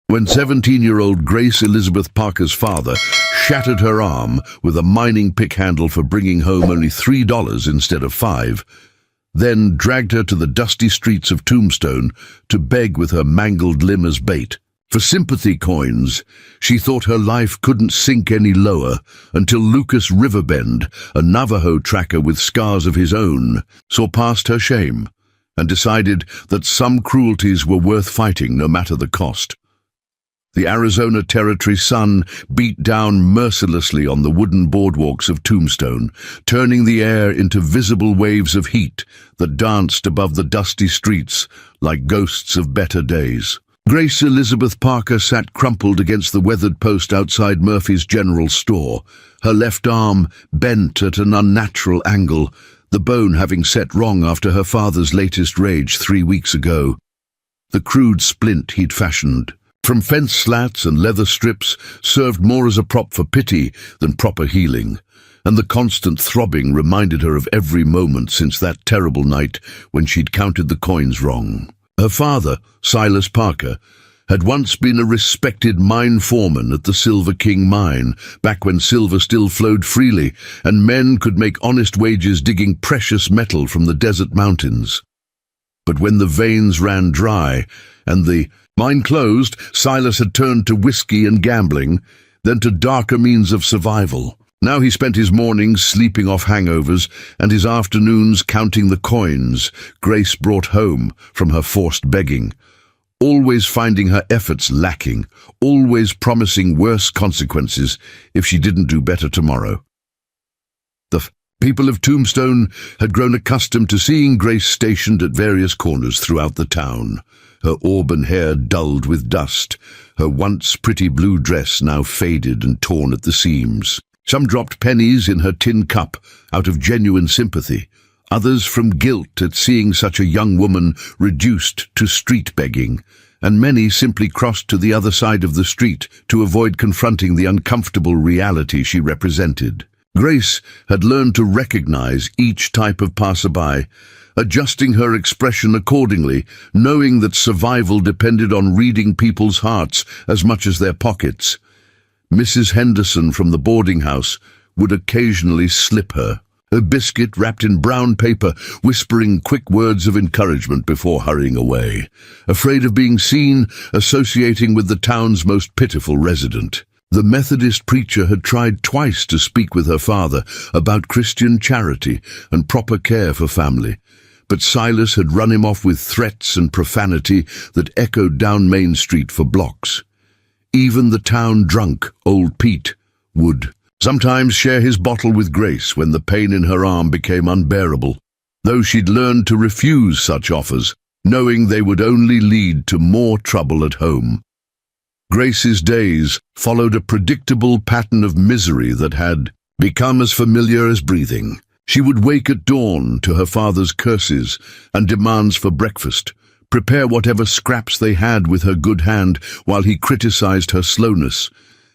when 17-year-old Grace Elizabeth Parker's father shattered her arm with a mining pick handle for bringing home only $3 instead of $5, then dragged her to the dusty streets of Tombstone to beg with her mangled limb as bait. For sympathy coins, she thought her life couldn't sink any lower until Lucas Riverbend, a Navajo tracker with scars of his own, saw past her shame and decided that some cruelties were worth fighting no matter the cost. The Arizona Territory sun beat down mercilessly on the wooden boardwalks of Tombstone, turning the air into visible waves of heat that danced above the dusty streets like ghosts of better days. Grace Elizabeth Parker sat crumpled against the weathered post outside Murphy's General Store, her left arm bent at an unnatural angle, the bone having set wrong after her father's latest rage 3 weeks ago. The crude splint he'd fashioned from fence slats and leather strips served more as a prop for pity than proper healing, and the constant throbbing reminded her of every moment since that terrible night when she'd counted the coins wrong. Her father, Silas Parker, had once been a respected mine foreman at the Silver King mine, back when silver still flowed freely and men could make honest wages digging precious metal from the desert mountains. But when the veins ran dry and the mine closed, Silas had turned to whiskey and gambling, then to darker means of survival. Now he spent his mornings sleeping off hangovers and his afternoons counting the coins Grace brought home from her forced begging, always finding her efforts lacking, always promising worse consequences if she didn't do better tomorrow. The people of Tombstone had grown accustomed to seeing Grace stationed at various corners throughout the town, her auburn hair dulled with dust, her once pretty blue dress now faded and torn at the seams. Some dropped pennies in her tin cup out of genuine sympathy, others from guilt at seeing such a young woman reduced to street begging, and many simply crossed to the other side of the street to avoid confronting the uncomfortable reality she represented. Grace had learned to recognize each type of passerby, adjusting her expression accordingly, knowing that survival depended on reading people's hearts as much as their pockets. Mrs. Henderson from the boarding house would occasionally slip her a biscuit wrapped in brown paper, whispering quick words of encouragement before hurrying away, afraid of being seen associating with the town's most pitiful resident. The Methodist preacher had tried twice to speak with her father about Christian charity and proper care for family, but Silas had run him off with threats and profanity that echoed down Main Street for blocks. Even the town drunk, Old Pete, would sometimes share his bottle with Grace when the pain in her arm became unbearable, though she'd learned to refuse such offers, knowing they would only lead to more trouble at home. Grace's days followed a predictable pattern of misery that had become as familiar as breathing. She would wake at dawn to her father's curses and demands for breakfast, prepare whatever scraps they had with her good hand while he criticized her slowness,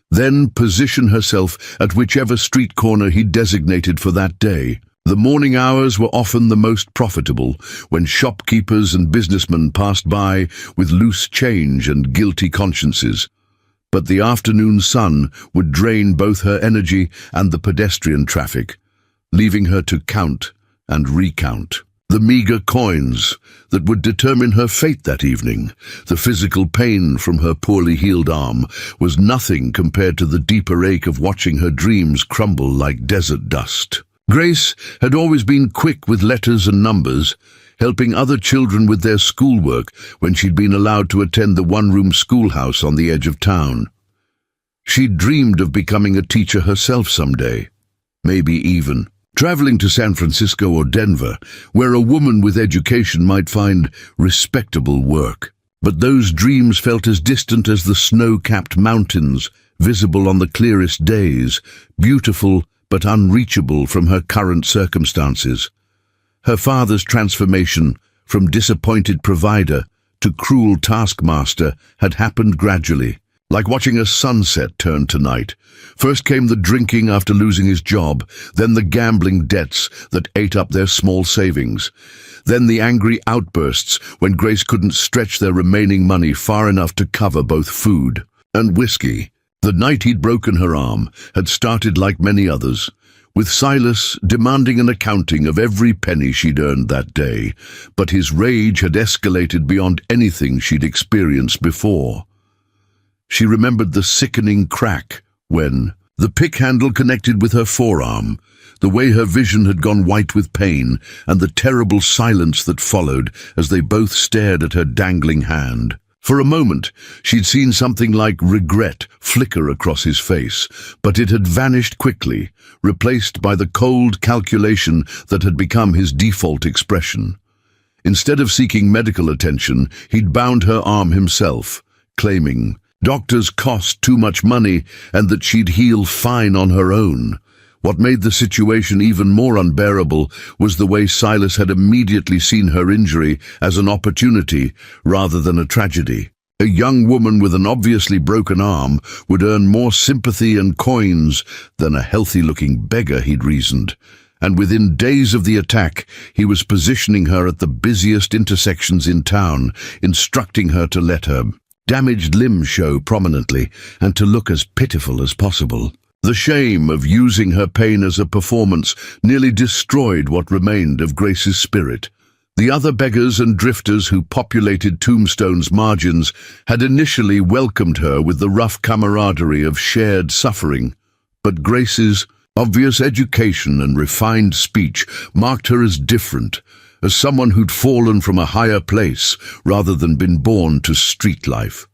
then position herself at whichever street corner he designated for that day. The morning hours were often the most profitable, when shopkeepers and businessmen passed by with loose change and guilty consciences. But the afternoon sun would drain both her energy and the pedestrian traffic, leaving her to count and recount the meager coins that would determine her fate that evening. The physical pain from her poorly healed arm was nothing compared to the deeper ache of watching her dreams crumble like desert dust. Grace had always been quick with letters and numbers, helping other children with their schoolwork when she'd been allowed to attend the one-room schoolhouse on the edge of town. She'd dreamed of becoming a teacher herself someday, maybe even traveling to San Francisco or Denver, where a woman with education might find respectable work. But those dreams felt as distant as the snow-capped mountains, visible on the clearest days, beautiful but unreachable from her current circumstances. Her father's transformation from disappointed provider to cruel taskmaster had happened gradually, like watching a sunset turn to night. First came the drinking after losing his job, then the gambling debts that ate up their small savings, then the angry outbursts when Grace couldn't stretch their remaining money far enough to cover both food and whiskey. The night he'd broken her arm had started like many others, with Silas demanding an accounting of every penny she'd earned that day, but his rage had escalated beyond anything she'd experienced before. She remembered the sickening crack when the pick handle connected with her forearm, the way her vision had gone white with pain, and the terrible silence that followed as they both stared at her dangling hand. For a moment, she'd seen something like regret flicker across his face, but it had vanished quickly, replaced by the cold calculation that had become his default expression. Instead of seeking medical attention, he'd bound her arm himself, claiming doctors cost too much money and that she'd heal fine on her own. What made the situation even more unbearable was the way Silas had immediately seen her injury as an opportunity rather than a tragedy. A young woman with an obviously broken arm would earn more sympathy and coins than a healthy-looking beggar, he'd reasoned. And within days of the attack, he was positioning her at the busiest intersections in town, instructing her to let her damaged limb show prominently and to look as pitiful as possible. The shame of using her pain as a performance nearly destroyed what remained of Grace's spirit. The other beggars and drifters who populated Tombstone's margins had initially welcomed her with the rough camaraderie of shared suffering, but Grace's obvious education and refined speech marked her as different, as someone who'd fallen from a higher place rather than been born to street life.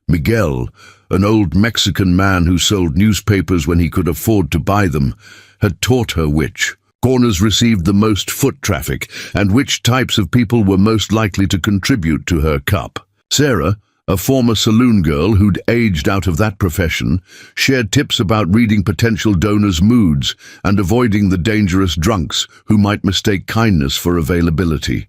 Miguel, an old Mexican man who sold newspapers when he could afford to buy them, had taught her which corners received the most foot traffic and which types of people were most likely to contribute to her cup. Sarah, a former saloon girl who'd aged out of that profession, shared tips about reading potential donors' moods and avoiding the dangerous drunks who might mistake kindness for availability.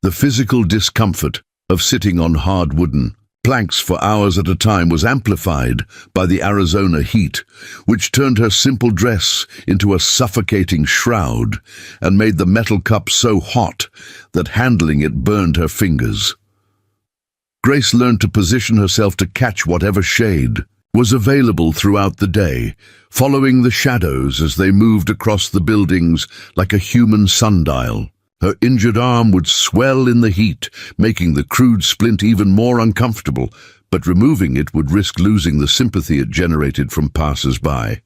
The physical discomfort of sitting on hard wooden planks for hours at a time was amplified by the Arizona heat, which turned her simple dress into a suffocating shroud and made the metal cup so hot that handling it burned her fingers. Grace learned to position herself to catch whatever shade was available throughout the day, following the shadows as they moved across the buildings like a human sundial. Her injured arm would swell in the heat, making the crude splint even more uncomfortable, but removing it would risk losing the sympathy it generated from passers-by.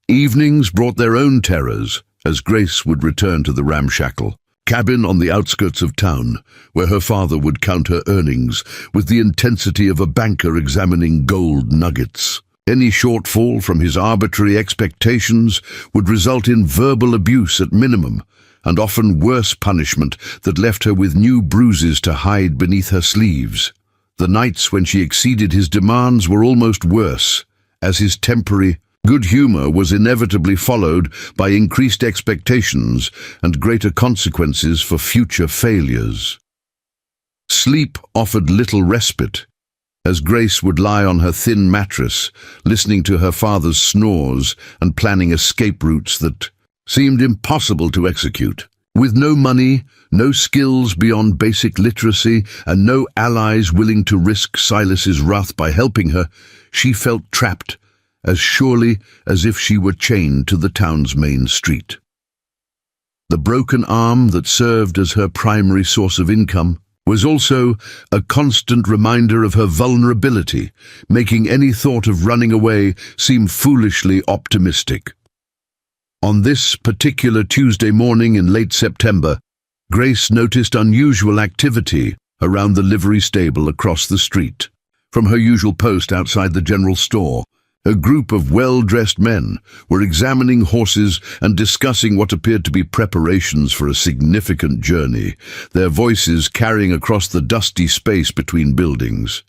Evenings brought their own terrors, as Grace would return to the ramshackle cabin on the outskirts of town, where her father would count her earnings with the intensity of a banker examining gold nuggets. Any shortfall from his arbitrary expectations would result in verbal abuse at minimum, and often worse punishment that left her with new bruises to hide beneath her sleeves. The nights when she exceeded his demands were almost worse, as his temporary good humor was inevitably followed by increased expectations and greater consequences for future failures. Sleep offered little respite, as Grace would lie on her thin mattress, listening to her father's snores and planning escape routes that seemed impossible to execute. With no money, no skills beyond basic literacy, and no allies willing to risk Silas's wrath by helping her, she felt trapped, as surely as if she were chained to the town's main street. The broken arm that served as her primary source of income was also a constant reminder of her vulnerability, making any thought of running away seem foolishly optimistic. On this particular Tuesday morning in late September, Grace noticed unusual activity around the livery stable across the street. From her usual post outside the general store, a group of well-dressed men were examining horses and discussing what appeared to be preparations for a significant journey, their voices carrying across the dusty space between buildings.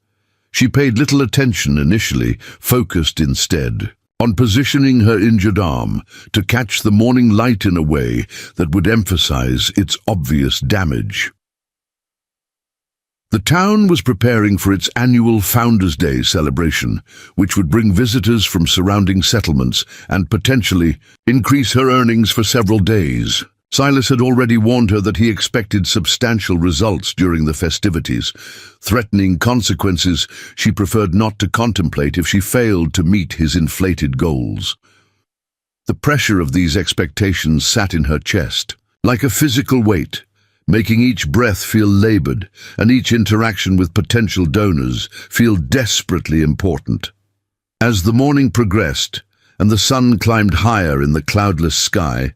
She paid little attention initially, focused instead on positioning her injured arm to catch the morning light in a way that would emphasize its obvious damage. The town was preparing for its annual Founders' Day celebration, which would bring visitors from surrounding settlements and potentially increase her earnings for several days. Silas had already warned her that he expected substantial results during the festivities, threatening consequences she preferred not to contemplate if she failed to meet his inflated goals. The pressure of these expectations sat in her chest, like a physical weight, making each breath feel labored and each interaction with potential donors feel desperately important. As the morning progressed and the sun climbed higher in the cloudless sky,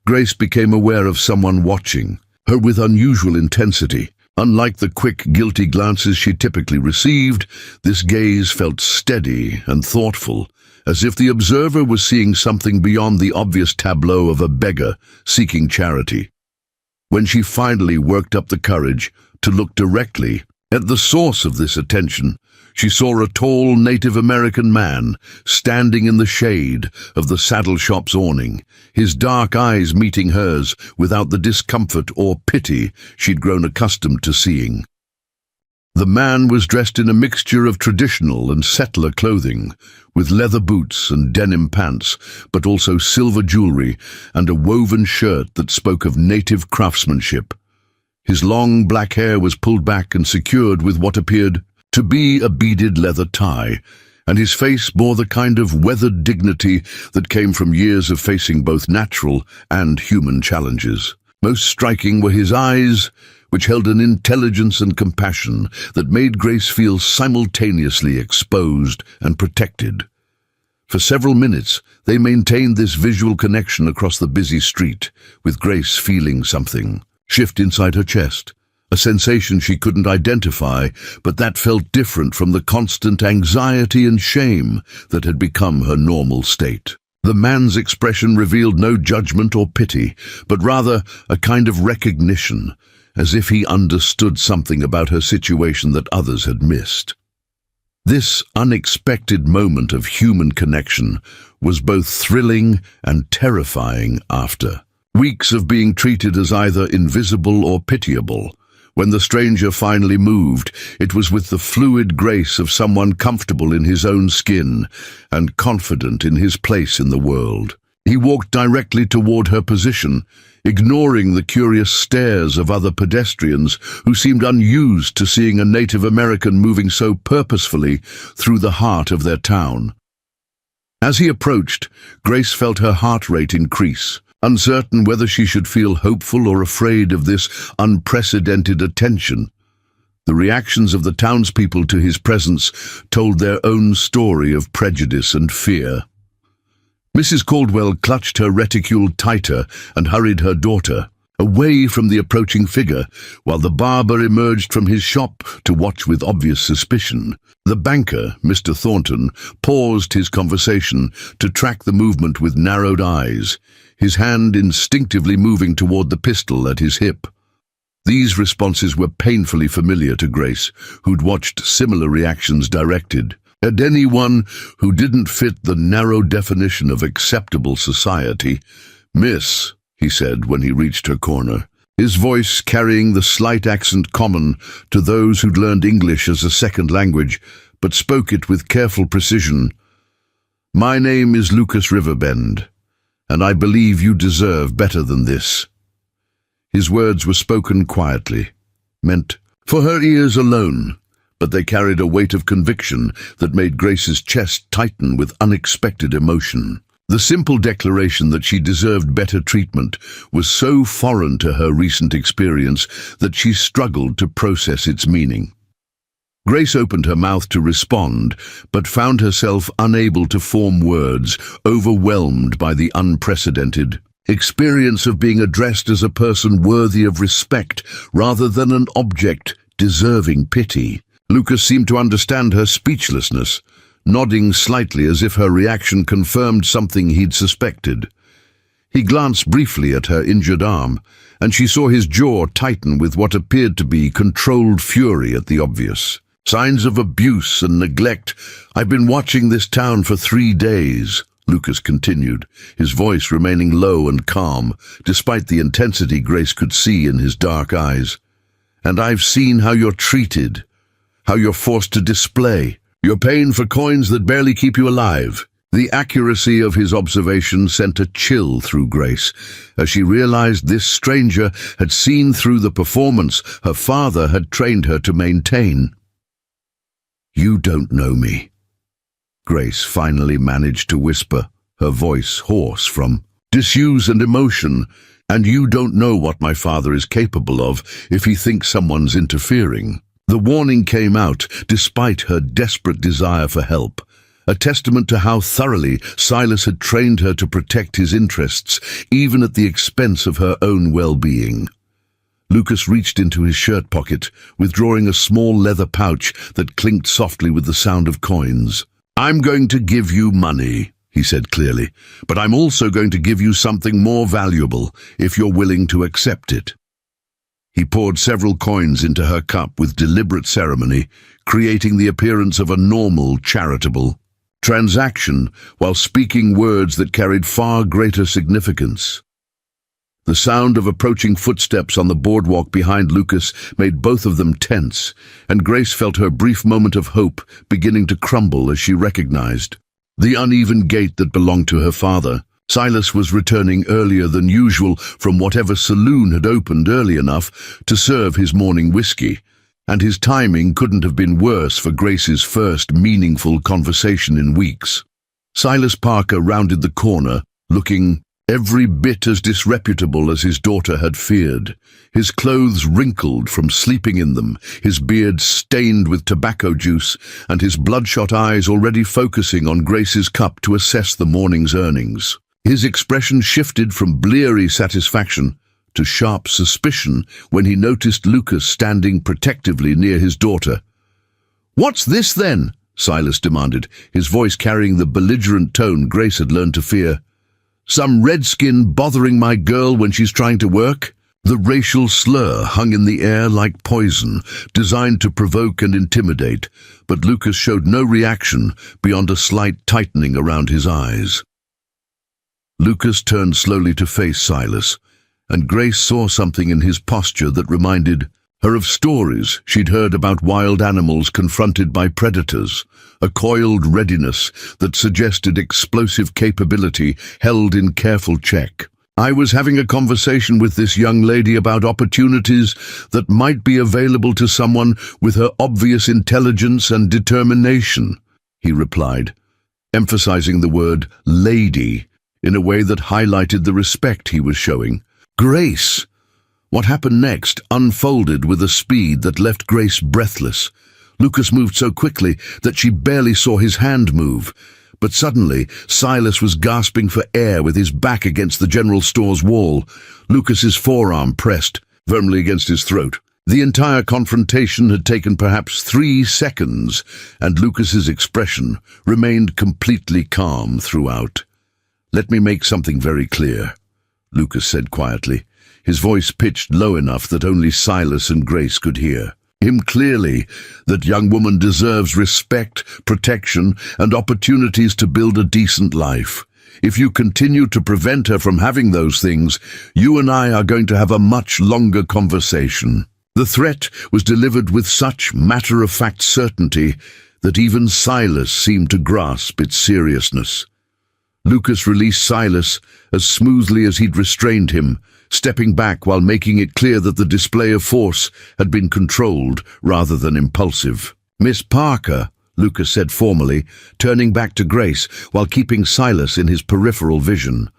Grace became aware of someone watching her with unusual intensity. Unlike the quick, guilty glances she typically received, this gaze felt steady and thoughtful, as if the observer was seeing something beyond the obvious tableau of a beggar seeking charity. When she finally worked up the courage to look directly at the source of this attention, she saw a tall Native American man standing in the shade of the saddle shop's awning, his dark eyes meeting hers without the discomfort or pity she'd grown accustomed to seeing. The man was dressed in a mixture of traditional and settler clothing, with leather boots and denim pants, but also silver jewelry and a woven shirt that spoke of native craftsmanship. His long black hair was pulled back and secured with what appeared to be a beaded leather tie, and his face bore the kind of weathered dignity that came from years of facing both natural and human challenges. Most striking were his eyes, which held an intelligence and compassion that made Grace feel simultaneously exposed and protected. For several minutes, they maintained this visual connection across the busy street, with Grace feeling something shift inside her chest, a sensation she couldn't identify, but that felt different from the constant anxiety and shame that had become her normal state. The man's expression revealed no judgment or pity, but rather a kind of recognition, as if he understood something about her situation that others had missed. This unexpected moment of human connection was both thrilling and terrifying after weeks of being treated as either invisible or pitiable. When the stranger finally moved, it was with the fluid grace of someone comfortable in his own skin and confident in his place in the world. He walked directly toward her position, ignoring the curious stares of other pedestrians who seemed unused to seeing a Native American moving so purposefully through the heart of their town. As he approached, Grace felt her heart rate increase, uncertain whether she should feel hopeful or afraid of this unprecedented attention. The reactions of the townspeople to his presence told their own story of prejudice and fear. Mrs. Caldwell clutched her reticule tighter and hurried her daughter away from the approaching figure, while the barber emerged from his shop to watch with obvious suspicion. The banker, Mr. Thornton, paused his conversation to track the movement with narrowed eyes, his hand instinctively moving toward the pistol at his hip. These responses were painfully familiar to Grace, who'd watched similar reactions directed at anyone who didn't fit the narrow definition of acceptable society. "Miss," he said when he reached her corner, his voice carrying the slight accent common to those who'd learned English as a second language, but spoke it with careful precision. "My name is Lucas Riverbend, and I believe you deserve better than this." His words were spoken quietly, meant for her ears alone, but they carried a weight of conviction that made Grace's chest tighten with unexpected emotion. The simple declaration that she deserved better treatment was so foreign to her recent experience that she struggled to process its meaning. Grace opened her mouth to respond, but found herself unable to form words, overwhelmed by the unprecedented experience of being addressed as a person worthy of respect rather than an object deserving pity. Lucas seemed to understand her speechlessness, nodding slightly as if her reaction confirmed something he'd suspected. He glanced briefly at her injured arm, and she saw his jaw tighten with what appeared to be controlled fury at the obvious. "Signs of abuse and neglect. I've been watching this town for 3 days, Lucas continued, his voice remaining low and calm, despite the intensity Grace could see in his dark eyes. And I've seen how you're treated, how you're forced to display. You're paying for coins that barely keep you alive." The accuracy of his observation sent a chill through Grace, as she realized this stranger had seen through the performance her father had trained her to maintain. "You don't know me," Grace finally managed to whisper, her voice hoarse from disuse and emotion. "And you don't know what my father is capable of if he thinks someone's interfering." The warning came out despite her desperate desire for help, a testament to how thoroughly Silas had trained her to protect his interests, even at the expense of her own well-being. Lucas reached into his shirt pocket, withdrawing a small leather pouch that clinked softly with the sound of coins. "I'm going to give you money," he said clearly, "but I'm also going to give you something more valuable, if you're willing to accept it." He poured several coins into her cup with deliberate ceremony, creating the appearance of a normal, charitable transaction, while speaking words that carried far greater significance. The sound of approaching footsteps on the boardwalk behind Lucas made both of them tense, and Grace felt her brief moment of hope beginning to crumble as she recognized the uneven gait that belonged to her father. Silas was returning earlier than usual from whatever saloon had opened early enough to serve his morning whiskey, and his timing couldn't have been worse for Grace's first meaningful conversation in weeks. Silas Parker rounded the corner, looking every bit as disreputable as his daughter had feared, his clothes wrinkled from sleeping in them, his beard stained with tobacco juice, and his bloodshot eyes already focusing on Grace's cup to assess the morning's earnings. His expression shifted from bleary satisfaction to sharp suspicion when he noticed Lucas standing protectively near his daughter. "What's this then?" Silas demanded, his voice carrying the belligerent tone Grace had learned to fear. "Some redskin bothering my girl when she's trying to work?" The racial slur hung in the air like poison, designed to provoke and intimidate, but Lucas showed no reaction beyond a slight tightening around his eyes. Lucas turned slowly to face Silas, and Grace saw something in his posture that reminded her of stories she'd heard about wild animals confronted by predators, a coiled readiness that suggested explosive capability held in careful check. "I was having a conversation with this young lady about opportunities that might be available to someone with her obvious intelligence and determination," he replied, emphasizing the word lady in a way that highlighted the respect he was showing. Grace! What happened next unfolded with a speed that left Grace breathless. Lucas moved so quickly that she barely saw his hand move. But suddenly, Silas was gasping for air with his back against the general store's wall, Lucas's forearm pressed firmly against his throat. The entire confrontation had taken perhaps 3 seconds, and Lucas's expression remained completely calm throughout. "Let me make something very clear," Lucas said quietly, his voice pitched low enough that only Silas and Grace could hear. "Him clearly, that young woman deserves respect, protection, and opportunities to build a decent life. If you continue to prevent her from having those things, you and I are going to have a much longer conversation." The threat was delivered with such matter-of-fact certainty that even Silas seemed to grasp its seriousness. Lucas released Silas as smoothly as he'd restrained him, stepping back while making it clear that the display of force had been controlled rather than impulsive. "Miss Parker," Lucas said formally, turning back to Grace while keeping Silas in his peripheral vision,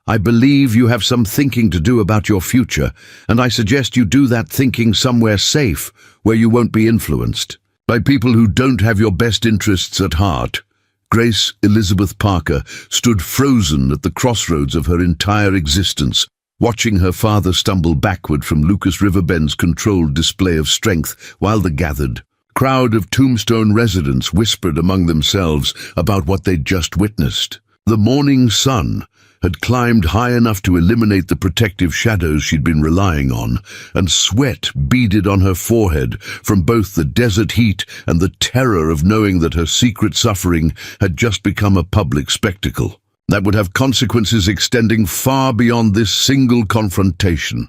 "I believe you have some thinking to do about your future, and I suggest you do that thinking somewhere safe, where you won't be influenced by people who don't have your best interests at heart." Grace Elizabeth Parker stood frozen at the crossroads of her entire existence, watching her father stumble backward from Lucas Riverbend's controlled display of strength while the gathered crowd of Tombstone residents whispered among themselves about what they'd just witnessed. The morning sun had climbed high enough to eliminate the protective shadows she'd been relying on, and sweat beaded on her forehead from both the desert heat and the terror of knowing that her secret suffering had just become a public spectacle that would have consequences extending far beyond this single confrontation.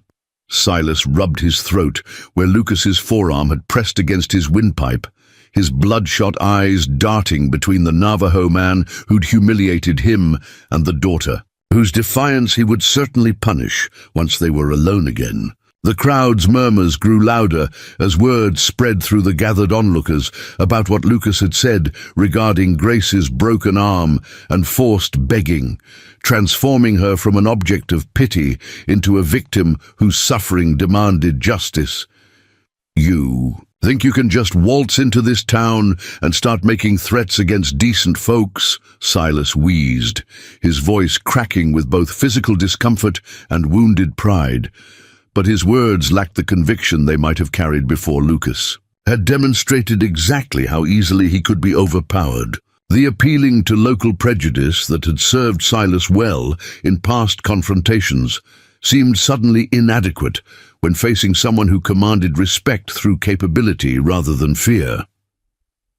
Silas rubbed his throat, where Lucas's forearm had pressed against his windpipe, his bloodshot eyes darting between the Navajo man who'd humiliated him and the daughter, whose defiance he would certainly punish once they were alone again. The crowd's murmurs grew louder as word spread through the gathered onlookers about what Lucas had said regarding Grace's broken arm and forced begging, transforming her from an object of pity into a victim whose suffering demanded justice. "You think you can just waltz into this town and start making threats against decent folks?" Silas wheezed, his voice cracking with both physical discomfort and wounded pride. But his words lacked the conviction they might have carried before. Lucas had demonstrated exactly how easily he could be overpowered. The appealing to local prejudice that had served Silas well in past confrontations seemed suddenly inadequate when facing someone who commanded respect through capability rather than fear.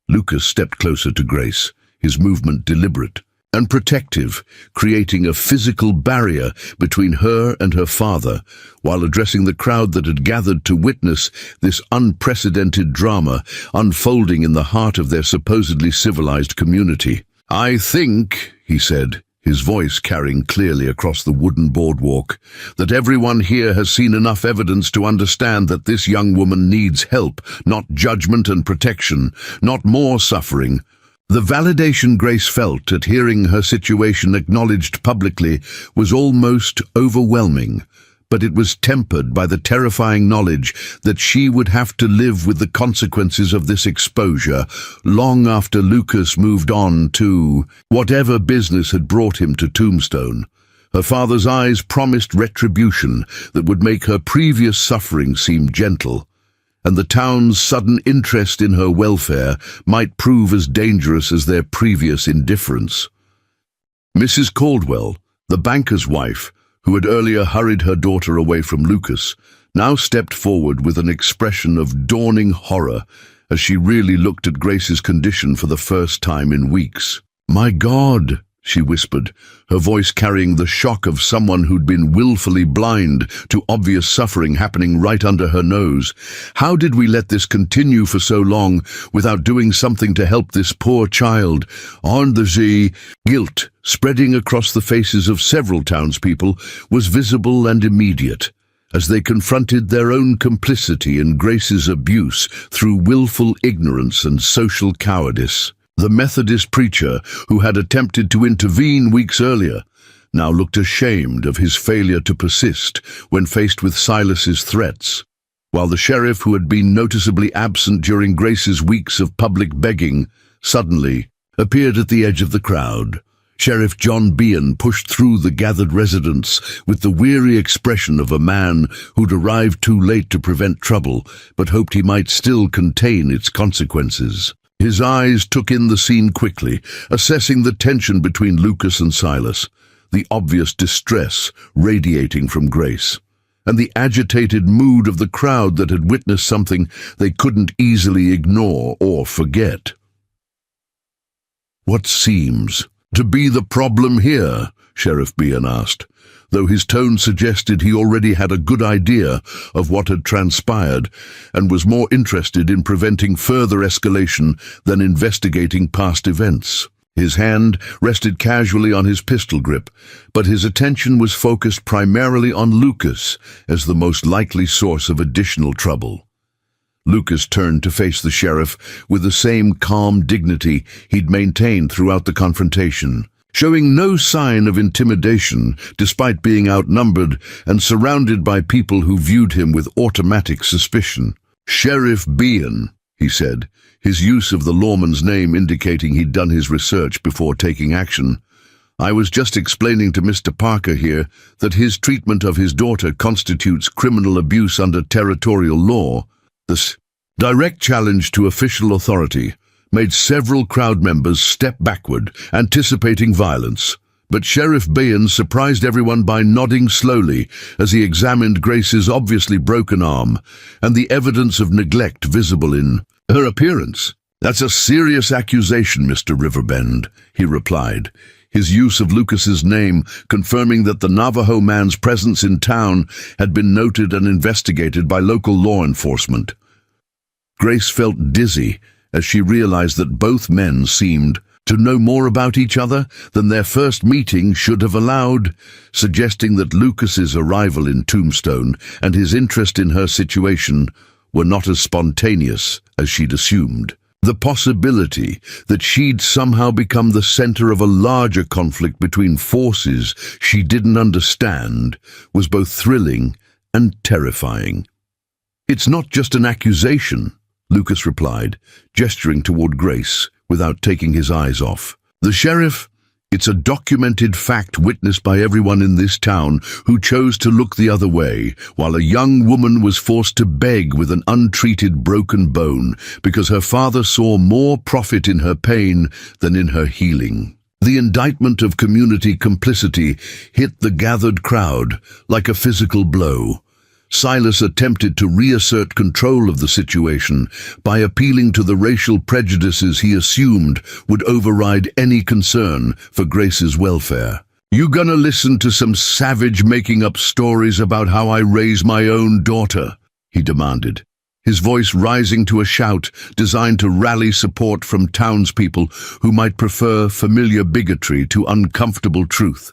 Lucas stepped closer to Grace, his movement deliberate and protective, creating a physical barrier between her and her father, while addressing the crowd that had gathered to witness this unprecedented drama unfolding in the heart of their supposedly civilized community. "I think," he said, his voice carrying clearly across the wooden boardwalk, "that everyone here has seen enough evidence to understand that this young woman needs help, not judgment and protection, not more suffering." The validation Grace felt at hearing her situation acknowledged publicly was almost overwhelming, but it was tempered by the terrifying knowledge that she would have to live with the consequences of this exposure long after Lucas moved on to whatever business had brought him to Tombstone. Her father's eyes promised retribution that would make her previous suffering seem gentle, and the town's sudden interest in her welfare might prove as dangerous as their previous indifference. Mrs. Caldwell, the banker's wife, who had earlier hurried her daughter away from Lucas, now stepped forward with an expression of dawning horror as she really looked at Grace's condition for the first time in weeks. "My God," she whispered, her voice carrying the shock of someone who'd been willfully blind to obvious suffering happening right under her nose. "How did we let this continue for so long without doing something to help this poor child?" On the Z, guilt spreading across the faces of several townspeople was visible and immediate, as they confronted their own complicity in Grace's abuse through willful ignorance and social cowardice. The Methodist preacher, who had attempted to intervene weeks earlier, now looked ashamed of his failure to persist when faced with Silas's threats, while the sheriff, who had been noticeably absent during Grace's weeks of public begging, suddenly appeared at the edge of the crowd. Sheriff John Bean pushed through the gathered residents with the weary expression of a man who'd arrived too late to prevent trouble, but hoped he might still contain its consequences. His eyes took in the scene quickly, assessing the tension between Lucas and Silas, the obvious distress radiating from Grace, and the agitated mood of the crowd that had witnessed something they couldn't easily ignore or forget. "What seems to be the problem here?" Sheriff Bean asked, though his tone suggested he already had a good idea of what had transpired and was more interested in preventing further escalation than investigating past events. His hand rested casually on his pistol grip, but his attention was focused primarily on Lucas as the most likely source of additional trouble. Lucas turned to face the sheriff with the same calm dignity he'd maintained throughout the confrontation, showing no sign of intimidation despite being outnumbered and surrounded by people who viewed him with automatic suspicion. "Sheriff Bean," he said, his use of the lawman's name indicating he'd done his research before taking action. "I was just explaining to Mr. Parker here that his treatment of his daughter constitutes criminal abuse under territorial law." This direct challenge to official authority made several crowd members step backward, anticipating violence. But Sheriff Bean surprised everyone by nodding slowly as he examined Grace's obviously broken arm and the evidence of neglect visible in her appearance. "That's a serious accusation, Mr. Riverbend," he replied, his use of Lucas's name confirming that the Navajo man's presence in town had been noted and investigated by local law enforcement. Grace felt dizzy as she realized that both men seemed to know more about each other than their first meeting should have allowed, suggesting that Lucas's arrival in Tombstone and his interest in her situation were not as spontaneous as she'd assumed. The possibility that she'd somehow become the center of a larger conflict between forces she didn't understand was both thrilling and terrifying. "It's not just an accusation," Lucas replied, gesturing toward Grace without taking his eyes off. "The sheriff, it's a documented fact witnessed by everyone in this town who chose to look the other way, while a young woman was forced to beg with an untreated broken bone because her father saw more profit in her pain than in her healing." The indictment of community complicity hit the gathered crowd like a physical blow. Silas attempted to reassert control of the situation by appealing to the racial prejudices he assumed would override any concern for Grace's welfare. "You gonna listen to some savage making up stories about how I raise my own daughter?" he demanded, his voice rising to a shout designed to rally support from townspeople who might prefer familiar bigotry to uncomfortable truth.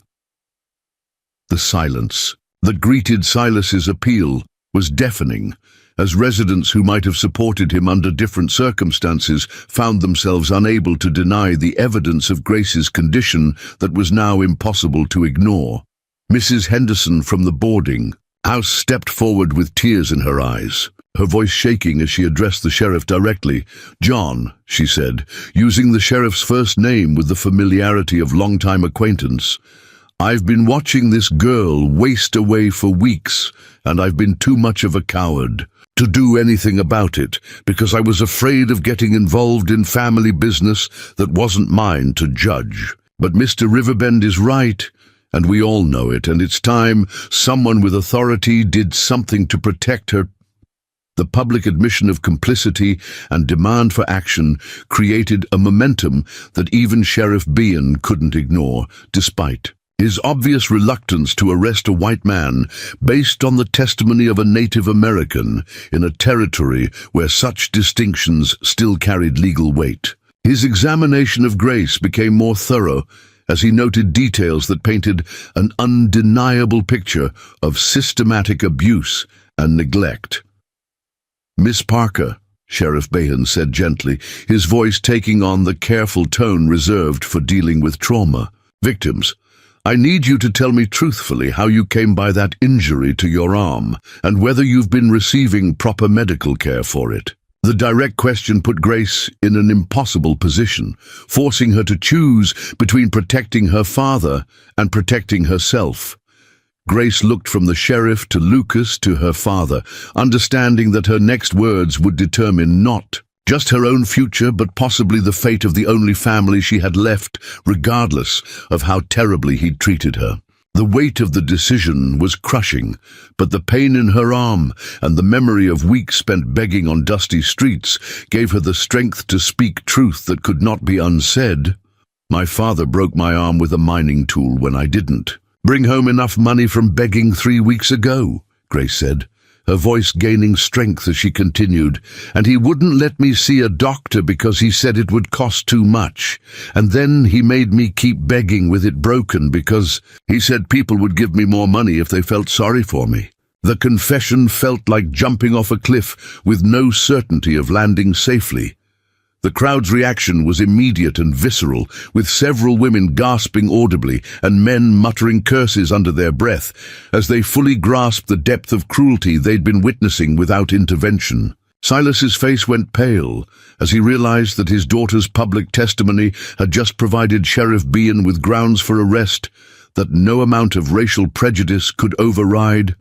The silence that greeted Silas's appeal was deafening, as residents who might have supported him under different circumstances found themselves unable to deny the evidence of Grace's condition that was now impossible to ignore. Mrs. Henderson from the boarding house stepped forward with tears in her eyes, her voice shaking as she addressed the sheriff directly. "John," she said, using the sheriff's first name with the familiarity of longtime acquaintance, "I've been watching this girl waste away for weeks, and I've been too much of a coward to do anything about it because I was afraid of getting involved in family business that wasn't mine to judge. But Mr. Riverbend is right, and we all know it, and it's time someone with authority did something to protect her." The public admission of complicity and demand for action created a momentum that even Sheriff Bean couldn't ignore, despite his obvious reluctance to arrest a white man based on the testimony of a Native American in a territory where such distinctions still carried legal weight. His examination of Grace became more thorough as he noted details that painted an undeniable picture of systematic abuse and neglect. "Miss Parker," Sheriff Behan said gently, his voice taking on the careful tone reserved for dealing with trauma victims, "I need you to tell me truthfully how you came by that injury to your arm and whether you've been receiving proper medical care for it." The direct question put Grace in an impossible position, forcing her to choose between protecting her father and protecting herself. Grace looked from the sheriff to Lucas to her father, understanding that her next words would determine not just her own future, but possibly the fate of the only family she had left, regardless of how terribly he'd treated her. The weight of the decision was crushing, but the pain in her arm and the memory of weeks spent begging on dusty streets gave her the strength to speak truth that could not be unsaid. "My father broke my arm with a mining tool when I didn't bring home enough money from begging 3 weeks ago," Grace said, her voice gaining strength as she continued, "and he wouldn't let me see a doctor because he said it would cost too much. And then he made me keep begging with it broken because he said people would give me more money if they felt sorry for me." The confession felt like jumping off a cliff with no certainty of landing safely. The crowd's reaction was immediate and visceral, with several women gasping audibly and men muttering curses under their breath as they fully grasped the depth of cruelty they'd been witnessing without intervention. Silas's face went pale as he realized that his daughter's public testimony had just provided Sheriff Bean with grounds for arrest that no amount of racial prejudice could override.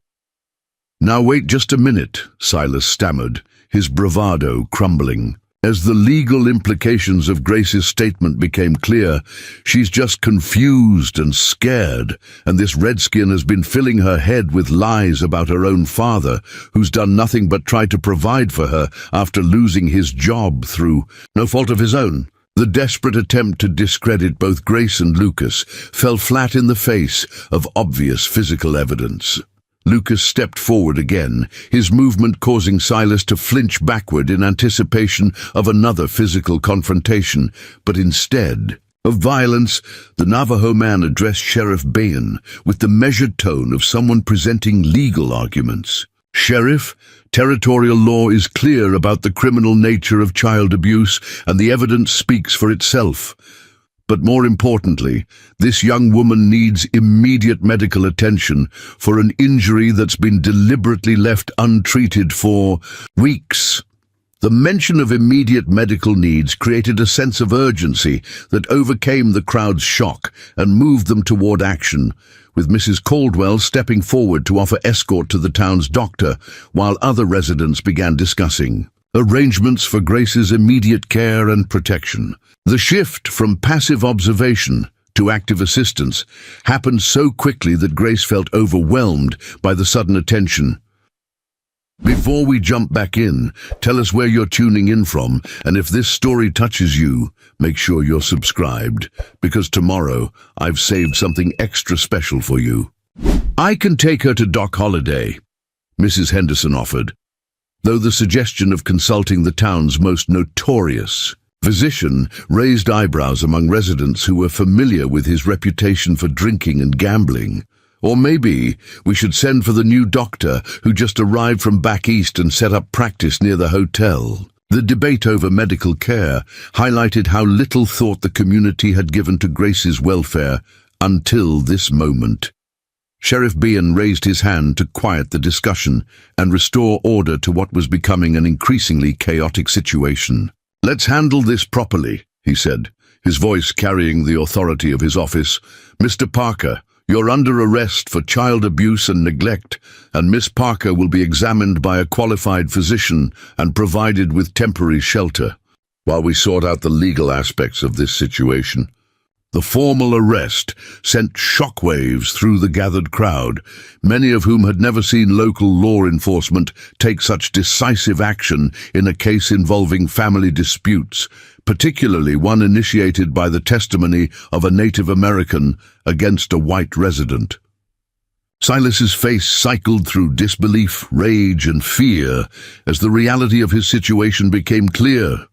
"Now wait just a minute," Silas stammered, his bravado crumbling. As the legal implications of Grace's statement became clear, she's just confused and scared, and this redskin has been filling her head with lies about her own father, who's done nothing but try to provide for her after losing his job through no fault of his own. The desperate attempt to discredit both Grace and Lucas fell flat in the face of obvious physical evidence. Lucas stepped forward again, his movement causing Silas to flinch backward in anticipation of another physical confrontation, but instead of violence, the Navajo man addressed Sheriff Bain with the measured tone of someone presenting legal arguments. "Sheriff, territorial law is clear about the criminal nature of child abuse, and the evidence speaks for itself. But more importantly, this young woman needs immediate medical attention for an injury that's been deliberately left untreated for weeks." The mention of immediate medical needs created a sense of urgency that overcame the crowd's shock and moved them toward action, with Mrs. Caldwell stepping forward to offer escort to the town's doctor, while other residents began discussing arrangements for Grace's immediate care and protection. The shift from passive observation to active assistance happened so quickly that Grace felt overwhelmed by the sudden attention. Before we jump back in, tell us where you're tuning in from, and if this story touches you, make sure you're subscribed, because tomorrow I've saved something extra special for you. "I can take her to Doc Holliday," Mrs. Henderson offered, though the suggestion of consulting the town's most notorious physician raised eyebrows among residents who were familiar with his reputation for drinking and gambling. Or maybe we should send for the new doctor who just arrived from back east and set up practice near the hotel. The debate over medical care highlighted how little thought the community had given to Grace's welfare until this moment. Sheriff Bean raised his hand to quiet the discussion and restore order to what was becoming an increasingly chaotic situation. "Let's handle this properly," he said, his voice carrying the authority of his office. "Mr. Parker, you're under arrest for child abuse and neglect, and Miss Parker will be examined by a qualified physician and provided with temporary shelter while we sort out the legal aspects of this situation." The formal arrest sent shockwaves through the gathered crowd, many of whom had never seen local law enforcement take such decisive action in a case involving family disputes, particularly one initiated by the testimony of a Native American against a white resident. Silas's face cycled through disbelief, rage, and fear as the reality of his situation became clear.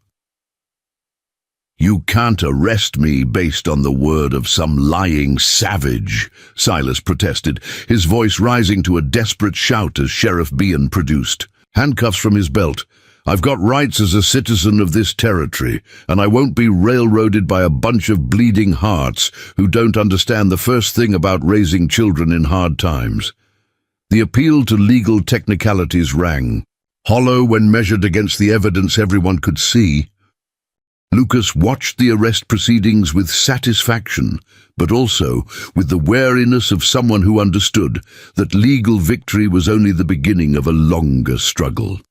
"You can't arrest me based on the word of some lying savage," Silas protested, his voice rising to a desperate shout as Sheriff Bean produced handcuffs from his belt. "I've got rights as a citizen of this territory, and I won't be railroaded by a bunch of bleeding hearts who don't understand the first thing about raising children in hard times." The appeal to legal technicalities rang hollow when measured against the evidence everyone could see. Lucas watched the arrest proceedings with satisfaction, but also with the wariness of someone who understood that legal victory was only the beginning of a longer struggle.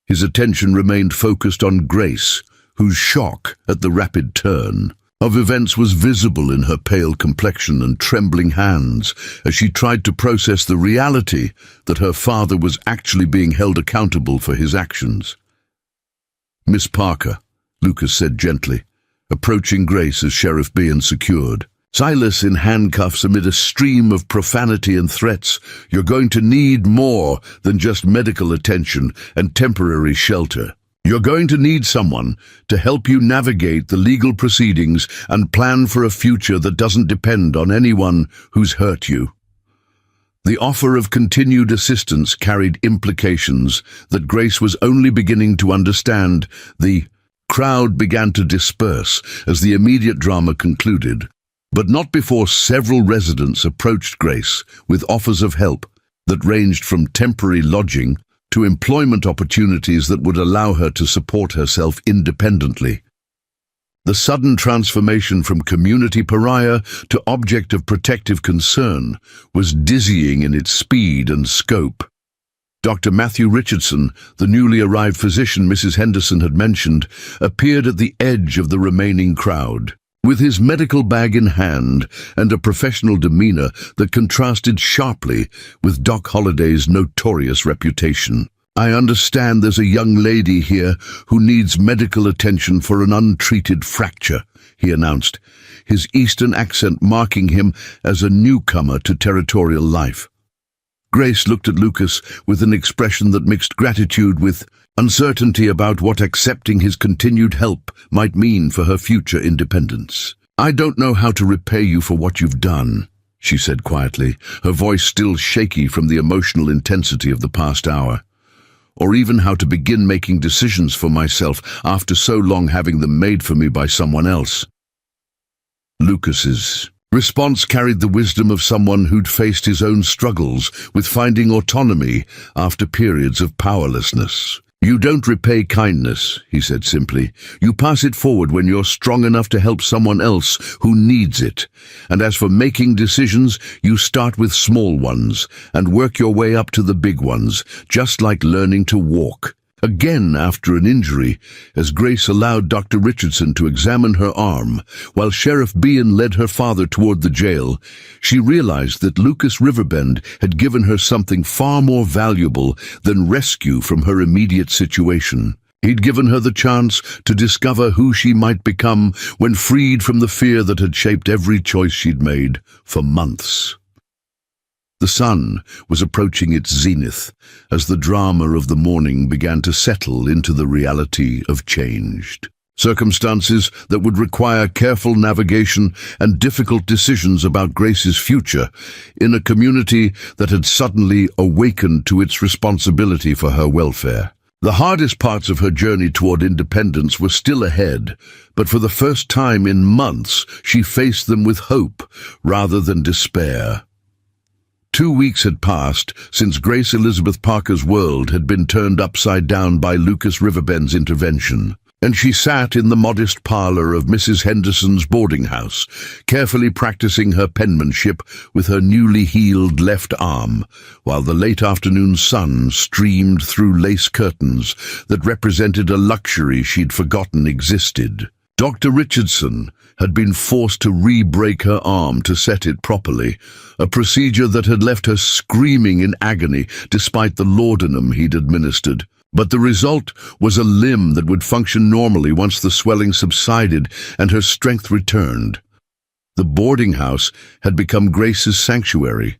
His attention remained focused on Grace, whose shock at the rapid turn of events was visible in her pale complexion and trembling hands as she tried to process the reality that her father was actually being held accountable for his actions. "Miss Parker," Lucas said gently, approaching Grace as Sheriff Bean secured Silas in handcuffs amid a stream of profanity and threats. "You're going to need more than just medical attention and temporary shelter. You're going to need someone to help you navigate the legal proceedings and plan for a future that doesn't depend on anyone who's hurt you." The offer of continued assistance carried implications that Grace was only beginning to understand. The crowd began to disperse as the immediate drama concluded, but not before several residents approached Grace with offers of help that ranged from temporary lodging to employment opportunities that would allow her to support herself independently. The sudden transformation from community pariah to object of protective concern was dizzying in its speed and scope. Dr. Matthew Richardson, the newly arrived physician Mrs. Henderson had mentioned, appeared at the edge of the remaining crowd, with his medical bag in hand and a professional demeanor that contrasted sharply with Doc Holliday's notorious reputation. "I understand there's a young lady here who needs medical attention for an untreated fracture," he announced, his Eastern accent marking him as a newcomer to territorial life. Grace looked at Lucas with an expression that mixed gratitude with uncertainty about what accepting his continued help might mean for her future independence. "I don't know how to repay you for what you've done," she said quietly, her voice still shaky from the emotional intensity of the past hour, "or even how to begin making decisions for myself after so long having them made for me by someone else." Lucas's response carried the wisdom of someone who'd faced his own struggles with finding autonomy after periods of powerlessness. "You don't repay kindness," he said simply. "You pass it forward when you're strong enough to help someone else who needs it. And as for making decisions, you start with small ones and work your way up to the big ones, just like learning to walk." Again after an injury, as Grace allowed Dr. Richardson to examine her arm, while Sheriff Bean led her father toward the jail, she realized that Lucas Riverbend had given her something far more valuable than rescue from her immediate situation. He'd given her the chance to discover who she might become when freed from the fear that had shaped every choice she'd made for months. The sun was approaching its zenith as the drama of the morning began to settle into the reality of changed circumstances that would require careful navigation and difficult decisions about Grace's future in a community that had suddenly awakened to its responsibility for her welfare. The hardest parts of her journey toward independence were still ahead, but for the first time in months she faced them with hope rather than despair. 2 weeks had passed since Grace Elizabeth Parker's world had been turned upside down by Lucas Riverbend's intervention, and she sat in the modest parlor of Mrs. Henderson's boarding house, carefully practicing her penmanship with her newly healed left arm, while the late afternoon sun streamed through lace curtains that represented a luxury she'd forgotten existed. Dr. Richardson had been forced to re-break her arm to set it properly, a procedure that had left her screaming in agony despite the laudanum he'd administered. But the result was a limb that would function normally once the swelling subsided and her strength returned. The boarding house had become Grace's sanctuary,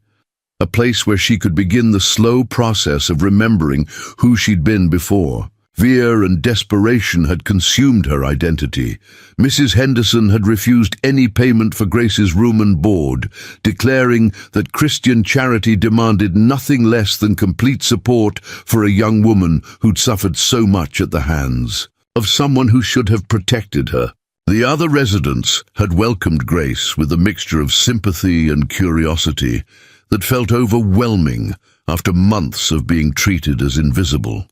a place where she could begin the slow process of remembering who she'd been before. Fear and desperation had consumed her identity. Mrs. Henderson had refused any payment for Grace's room and board, declaring that Christian charity demanded nothing less than complete support for a young woman who'd suffered so much at the hands of someone who should have protected her. The other residents had welcomed Grace with a mixture of sympathy and curiosity that felt overwhelming after months of being treated as invisible.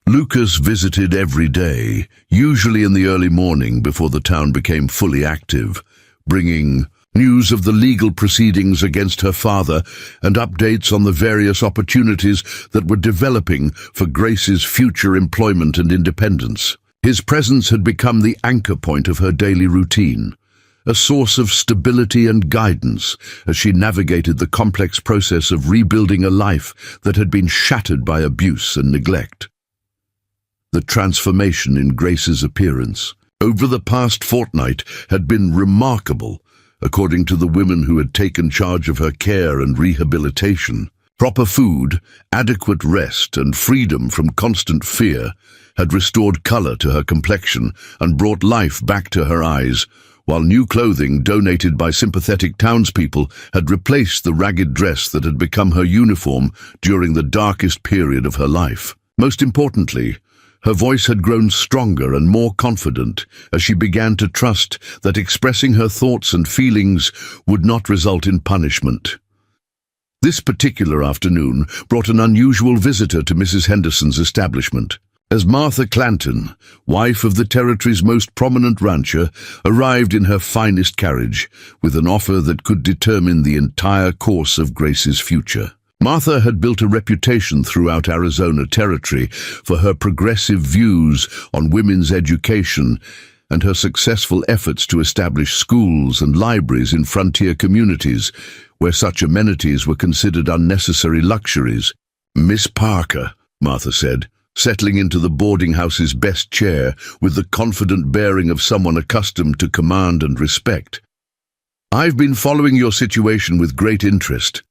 Lucas visited every day, usually in the early morning before the town became fully active, bringing news of the legal proceedings against her father and updates on the various opportunities that were developing for Grace's future employment and independence. His presence had become the anchor point of her daily routine, a source of stability and guidance as she navigated the complex process of rebuilding a life that had been shattered by abuse and neglect. The transformation in Grace's appearance over the past fortnight had been remarkable, according to the women who had taken charge of her care and rehabilitation. Proper food, adequate rest, and freedom from constant fear had restored color to her complexion and brought life back to her eyes, while new clothing donated by sympathetic townspeople had replaced the ragged dress that had become her uniform during the darkest period of her life. Most importantly, her voice had grown stronger and more confident as she began to trust that expressing her thoughts and feelings would not result in punishment. This particular afternoon brought an unusual visitor to Mrs. Henderson's establishment. As Martha Clanton, wife of the territory's most prominent rancher, arrived in her finest carriage with an offer that could determine the entire course of Grace's future. Martha had built a reputation throughout Arizona Territory for her progressive views on women's education and her successful efforts to establish schools and libraries in frontier communities where such amenities were considered unnecessary luxuries. "Miss Parker," Martha said, settling into the boarding house's best chair with the confident bearing of someone accustomed to command and respect. "I've been following your situation with great interest,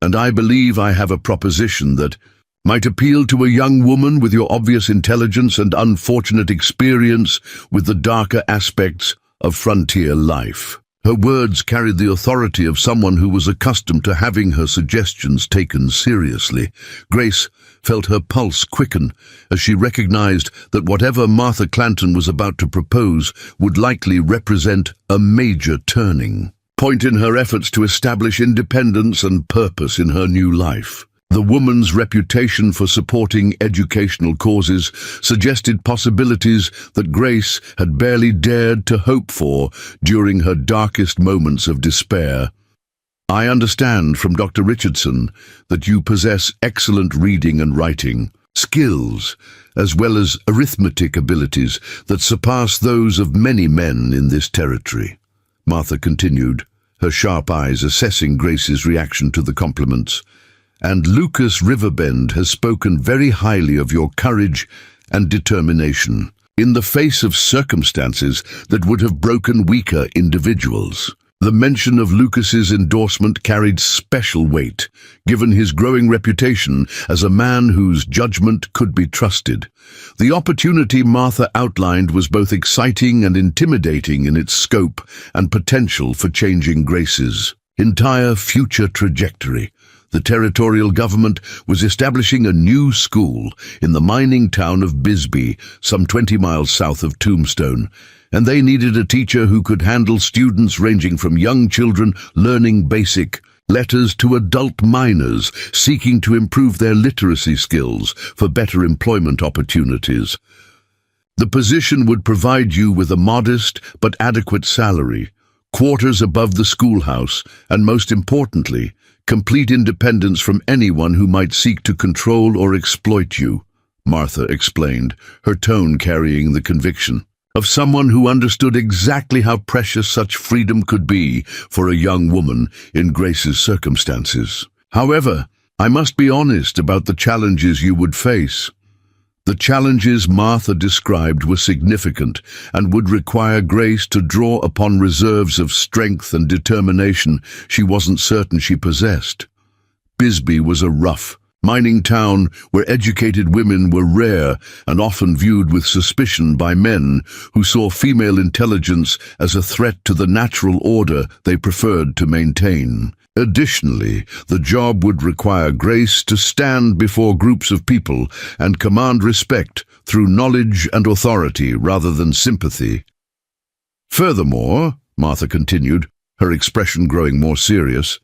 and I believe I have a proposition that might appeal to a young woman with your obvious intelligence and unfortunate experience with the darker aspects of frontier life." Her words carried the authority of someone who was accustomed to having her suggestions taken seriously. Grace felt her pulse quicken as she recognized that whatever Martha Clanton was about to propose would likely represent a major turning point in her efforts to establish independence and purpose in her new life. The woman's reputation for supporting educational causes suggested possibilities that Grace had barely dared to hope for during her darkest moments of despair. "I understand from Dr. Richardson that you possess excellent reading and writing skills, as well as arithmetic abilities that surpass those of many men in this territory," Martha continued, her sharp eyes assessing Grace's reaction to the compliments. "And Lucas Riverbend has spoken very highly of your courage and determination in the face of circumstances that would have broken weaker individuals." The mention of Lucas's endorsement carried special weight, given his growing reputation as a man whose judgment could be trusted. The opportunity Martha outlined was both exciting and intimidating in its scope and potential for changing Grace's entire future trajectory. The territorial government was establishing a new school in the mining town of Bisbee, some 20 miles south of Tombstone, and they needed a teacher who could handle students ranging from young children learning basic letters to adult miners seeking to improve their literacy skills for better employment opportunities. The position would provide you with a modest but adequate salary, quarters above the schoolhouse, and most importantly, complete independence from anyone who might seek to control or exploit you, Martha explained, her tone carrying the conviction of someone who understood exactly how precious such freedom could be for a young woman in Grace's circumstances. "However, I must be honest about the challenges you would face." The challenges Martha described were significant and would require Grace to draw upon reserves of strength and determination she wasn't certain she possessed. Bisbee was a rough, mining town where educated women were rare and often viewed with suspicion by men who saw female intelligence as a threat to the natural order they preferred to maintain. Additionally, the job would require Grace to stand before groups of people and command respect through knowledge and authority rather than sympathy. Furthermore, Martha continued, her expression growing more serious,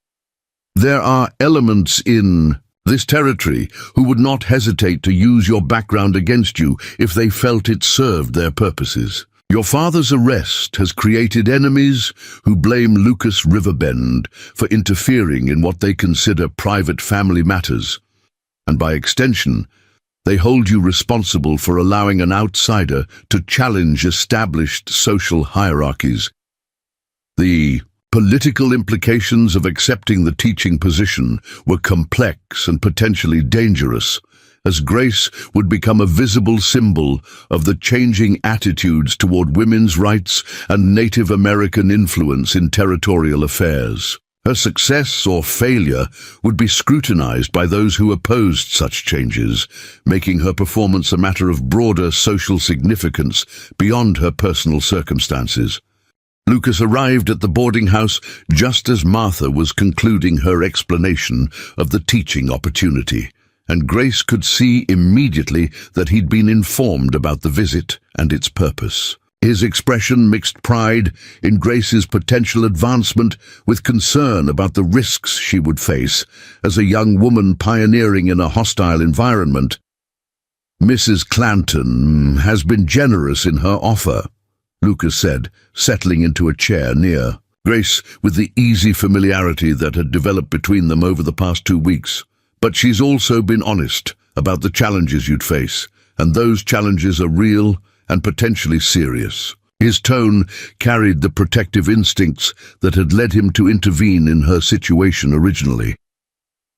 there are elements in this territory who would not hesitate to use your background against you if they felt it served their purposes. Your father's arrest has created enemies who blame Lucas Riverbend for interfering in what they consider private family matters, and by extension, they hold you responsible for allowing an outsider to challenge established social hierarchies. The political implications of accepting the teaching position were complex and potentially dangerous, as Grace would become a visible symbol of the changing attitudes toward women's rights and Native American influence in territorial affairs. Her success or failure would be scrutinized by those who opposed such changes, making her performance a matter of broader social significance beyond her personal circumstances. Lucas arrived at the boarding house just as Martha was concluding her explanation of the teaching opportunity, and Grace could see immediately that he'd been informed about the visit and its purpose. His expression mixed pride in Grace's potential advancement with concern about the risks she would face as a young woman pioneering in a hostile environment. "Mrs. Clanton has been generous in her offer," Lucas said, settling into a chair near Grace with the easy familiarity that had developed between them over the past 2 weeks. "But she's also been honest about the challenges you'd face, and those challenges are real and potentially serious." His tone carried the protective instincts that had led him to intervene in her situation originally.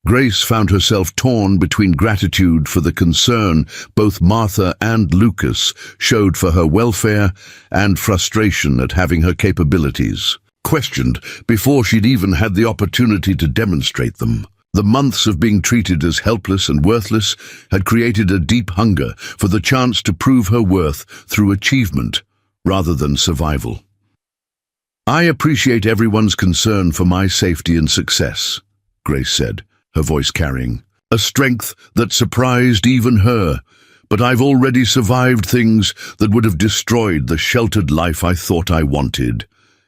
Grace found herself torn between gratitude for the concern both Martha and Lucas showed for her welfare and frustration at having her capabilities questioned before she'd even had the opportunity to demonstrate them. The months of being treated as helpless and worthless had created a deep hunger for the chance to prove her worth through achievement rather than survival. "I appreciate everyone's concern for my safety and success," Grace said, her voice carrying a strength that surprised even her. "But I've already survived things that would have destroyed the sheltered life I thought I wanted.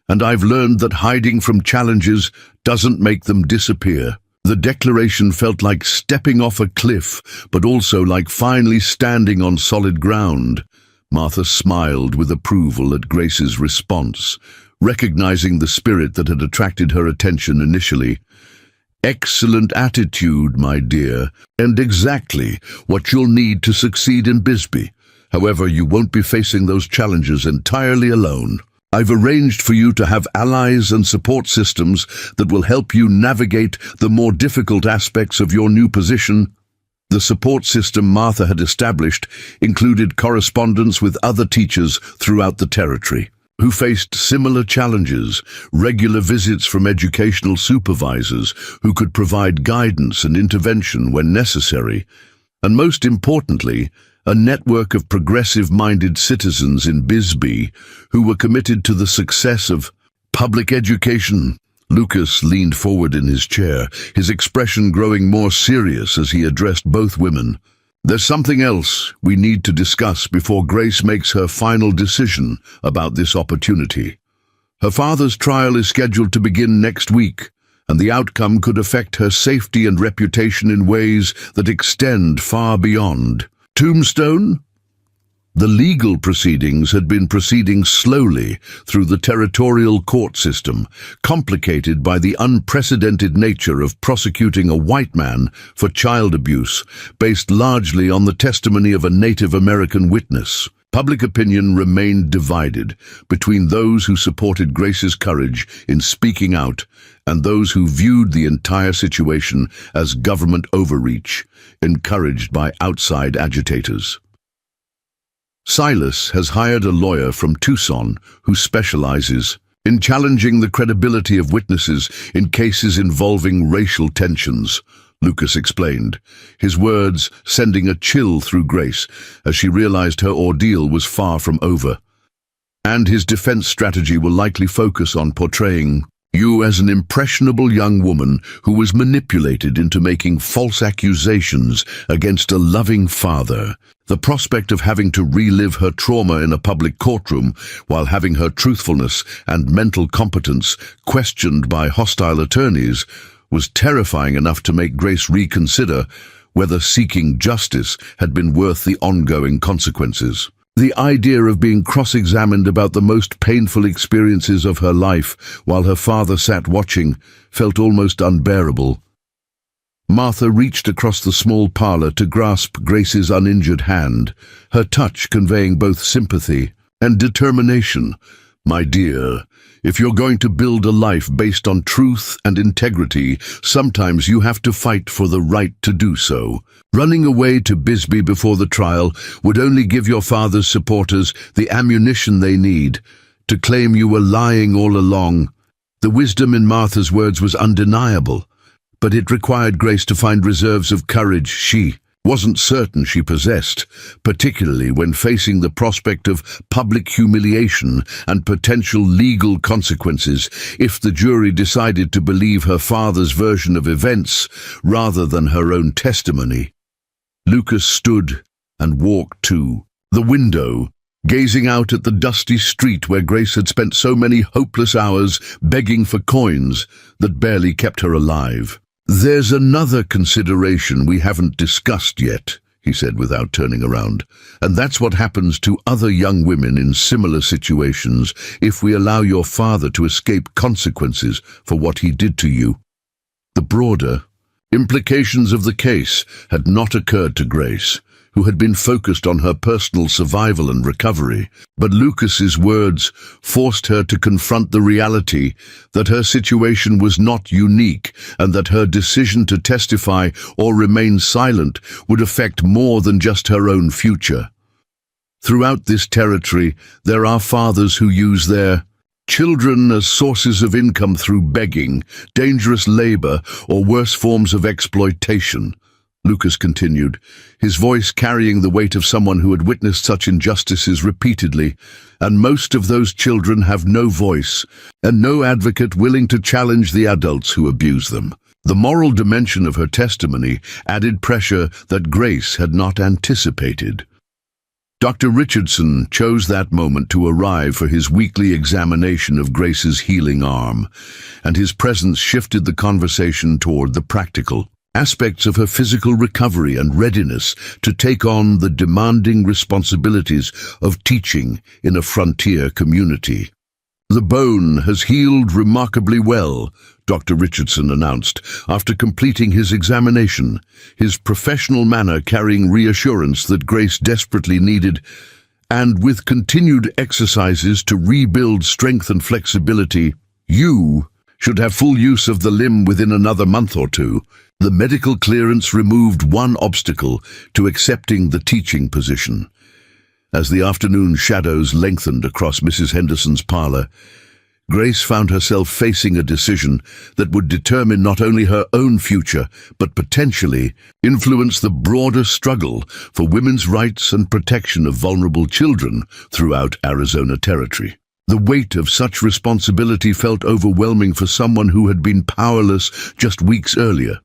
And I've learned that hiding from challenges doesn't make them disappear." The declaration felt like stepping off a cliff, but also like finally standing on solid ground. Martha smiled with approval at Grace's response, recognizing the spirit that had attracted her attention initially. "Excellent attitude, my dear, and exactly what you'll need to succeed in Bisbee. However, you won't be facing those challenges entirely alone. I've arranged for you to have allies and support systems that will help you navigate the more difficult aspects of your new position." The support system Martha had established included correspondence with other teachers throughout the territory who faced similar challenges, regular visits from educational supervisors who could provide guidance and intervention when necessary, and most importantly, a network of progressive-minded citizens in Bisbee who were committed to the success of public education. Lucas leaned forward in his chair, his expression growing more serious as he addressed both women. "There's something else we need to discuss before Grace makes her final decision about this opportunity. Her father's trial is scheduled to begin next week, and the outcome could affect her safety and reputation in ways that extend far beyond Tombstone." The legal proceedings had been proceeding slowly through the territorial court system, complicated by the unprecedented nature of prosecuting a white man for child abuse, based largely on the testimony of a Native American witness. Public opinion remained divided between those who supported Grace's courage in speaking out and those who viewed the entire situation as government overreach, encouraged by outside agitators. Silas has hired a lawyer from Tucson who specializes in challenging the credibility of witnesses in cases involving racial tensions, Lucas explained, his words sending a chill through Grace as she realized her ordeal was far from over. "And his defense strategy will likely focus on portraying you as an impressionable young woman who was manipulated into making false accusations against a loving father. The prospect of having to relive her trauma in a public courtroom while having her truthfulness and mental competence questioned by hostile attorneys was terrifying enough to make Grace reconsider whether seeking justice had been worth the ongoing consequences. The idea of being cross-examined about the most painful experiences of her life while her father sat watching felt almost unbearable. Martha reached across the small parlor to grasp Grace's uninjured hand, her touch conveying both sympathy and determination. "My dear, if you're going to build a life based on truth and integrity, sometimes you have to fight for the right to do so. Running away to Bisbee before the trial would only give your father's supporters the ammunition they need to claim you were lying all along." The wisdom in Martha's words was undeniable, but it required Grace to find reserves of courage she wasn't certain she possessed, particularly when facing the prospect of public humiliation and potential legal consequences if the jury decided to believe her father's version of events rather than her own testimony. Lucas stood and walked to the window, gazing out at the dusty street where Grace had spent so many hopeless hours begging for coins that barely kept her alive. "There's another consideration we haven't discussed yet," he said without turning around, "and that's what happens to other young women in similar situations if we allow your father to escape consequences for what he did to you." The broader implications of the case had not occurred to Grace, who had been focused on her personal survival and recovery. But Lucas's words forced her to confront the reality that her situation was not unique and that her decision to testify or remain silent would affect more than just her own future. Throughout this territory, there are fathers who use their children as sources of income through begging, dangerous labor, or worse forms of exploitation. Lucas continued, his voice carrying the weight of someone who had witnessed such injustices repeatedly, and most of those children have no voice and no advocate willing to challenge the adults who abuse them. The moral dimension of her testimony added pressure that Grace had not anticipated. Dr. Richardson chose that moment to arrive for his weekly examination of Grace's healing arm, and his presence shifted the conversation toward the practical aspects of her physical recovery and readiness to take on the demanding responsibilities of teaching in a frontier community. "The bone has healed remarkably well," Dr. Richardson announced after completing his examination, his professional manner carrying reassurance that Grace desperately needed, and with continued exercises to rebuild strength and flexibility, "You should have full use of the limb within another month or two." The medical clearance removed one obstacle to accepting the teaching position. As the afternoon shadows lengthened across Mrs. Henderson's parlor, Grace found herself facing a decision that would determine not only her own future, but potentially influence the broader struggle for women's rights and protection of vulnerable children throughout Arizona Territory. The weight of such responsibility felt overwhelming for someone who had been powerless just weeks earlier.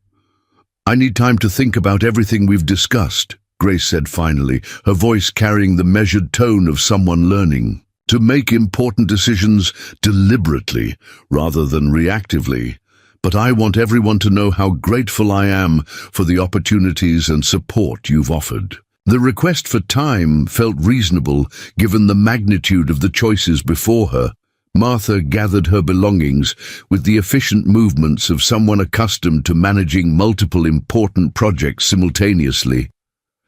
"I need time to think about everything we've discussed," Grace said finally, her voice carrying the measured tone of someone learning to make important decisions deliberately rather than reactively. "But I want everyone to know how grateful I am for the opportunities and support you've offered." The request for time felt reasonable given the magnitude of the choices before her. Martha gathered her belongings with the efficient movements of someone accustomed to managing multiple important projects simultaneously.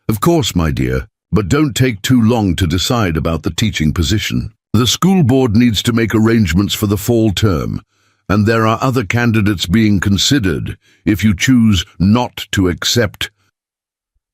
"Of course, my dear, but don't take too long to decide about the teaching position. The school board needs to make arrangements for the fall term, and there are other candidates being considered if you choose not to accept."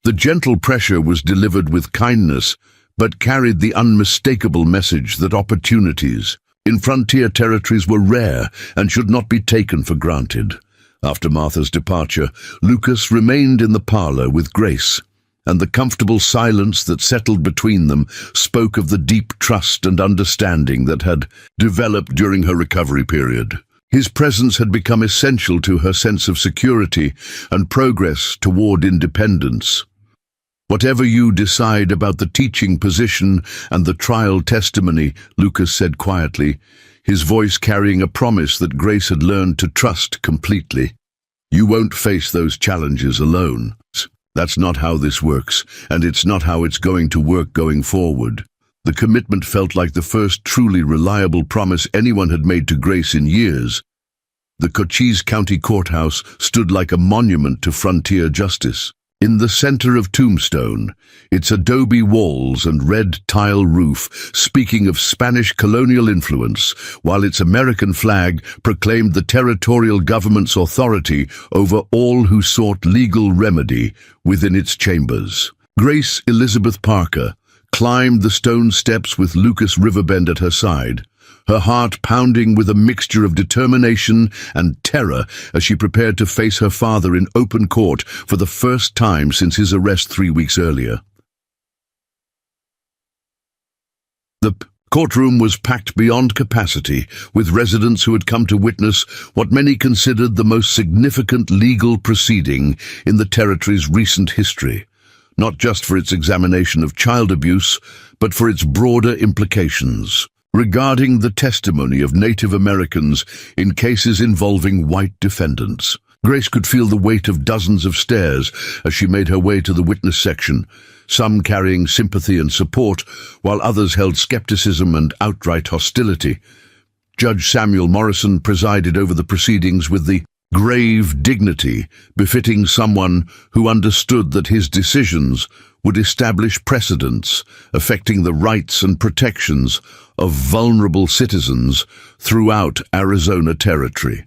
The gentle pressure was delivered with kindness, but carried the unmistakable message that opportunities in frontier territories were rare and should not be taken for granted. After Martha's departure, Lucas remained in the parlor with Grace, and the comfortable silence that settled between them spoke of the deep trust and understanding that had developed during her recovery period. His presence had become essential to her sense of security and progress toward independence. "Whatever you decide about the teaching position and the trial testimony," Lucas said quietly, his voice carrying a promise that Grace had learned to trust completely. "You won't face those challenges alone. That's not how this works, and it's not how it's going to work going forward." The commitment felt like the first truly reliable promise anyone had made to Grace in years. The Cochise County Courthouse stood like a monument to frontier justice. In the center of Tombstone, its adobe walls and red tile roof speaking of Spanish colonial influence, while its American flag proclaimed the territorial government's authority over all who sought legal remedy within its chambers. Grace Elizabeth Parker climbed the stone steps with Lucas Riverbend at her side, her heart pounding with a mixture of determination and terror as she prepared to face her father in open court for the first time since his arrest 3 weeks earlier. The courtroom was packed beyond capacity, with residents who had come to witness what many considered the most significant legal proceeding in the territory's recent history, not just for its examination of child abuse, but for its broader implications regarding the testimony of Native Americans in cases involving white defendants. Grace could feel the weight of dozens of stares as she made her way to the witness section, some carrying sympathy and support, while others held skepticism and outright hostility. Judge Samuel Morrison presided over the proceedings with the grave dignity befitting someone who understood that his decisions would establish precedents affecting the rights and protections of vulnerable citizens throughout Arizona territory.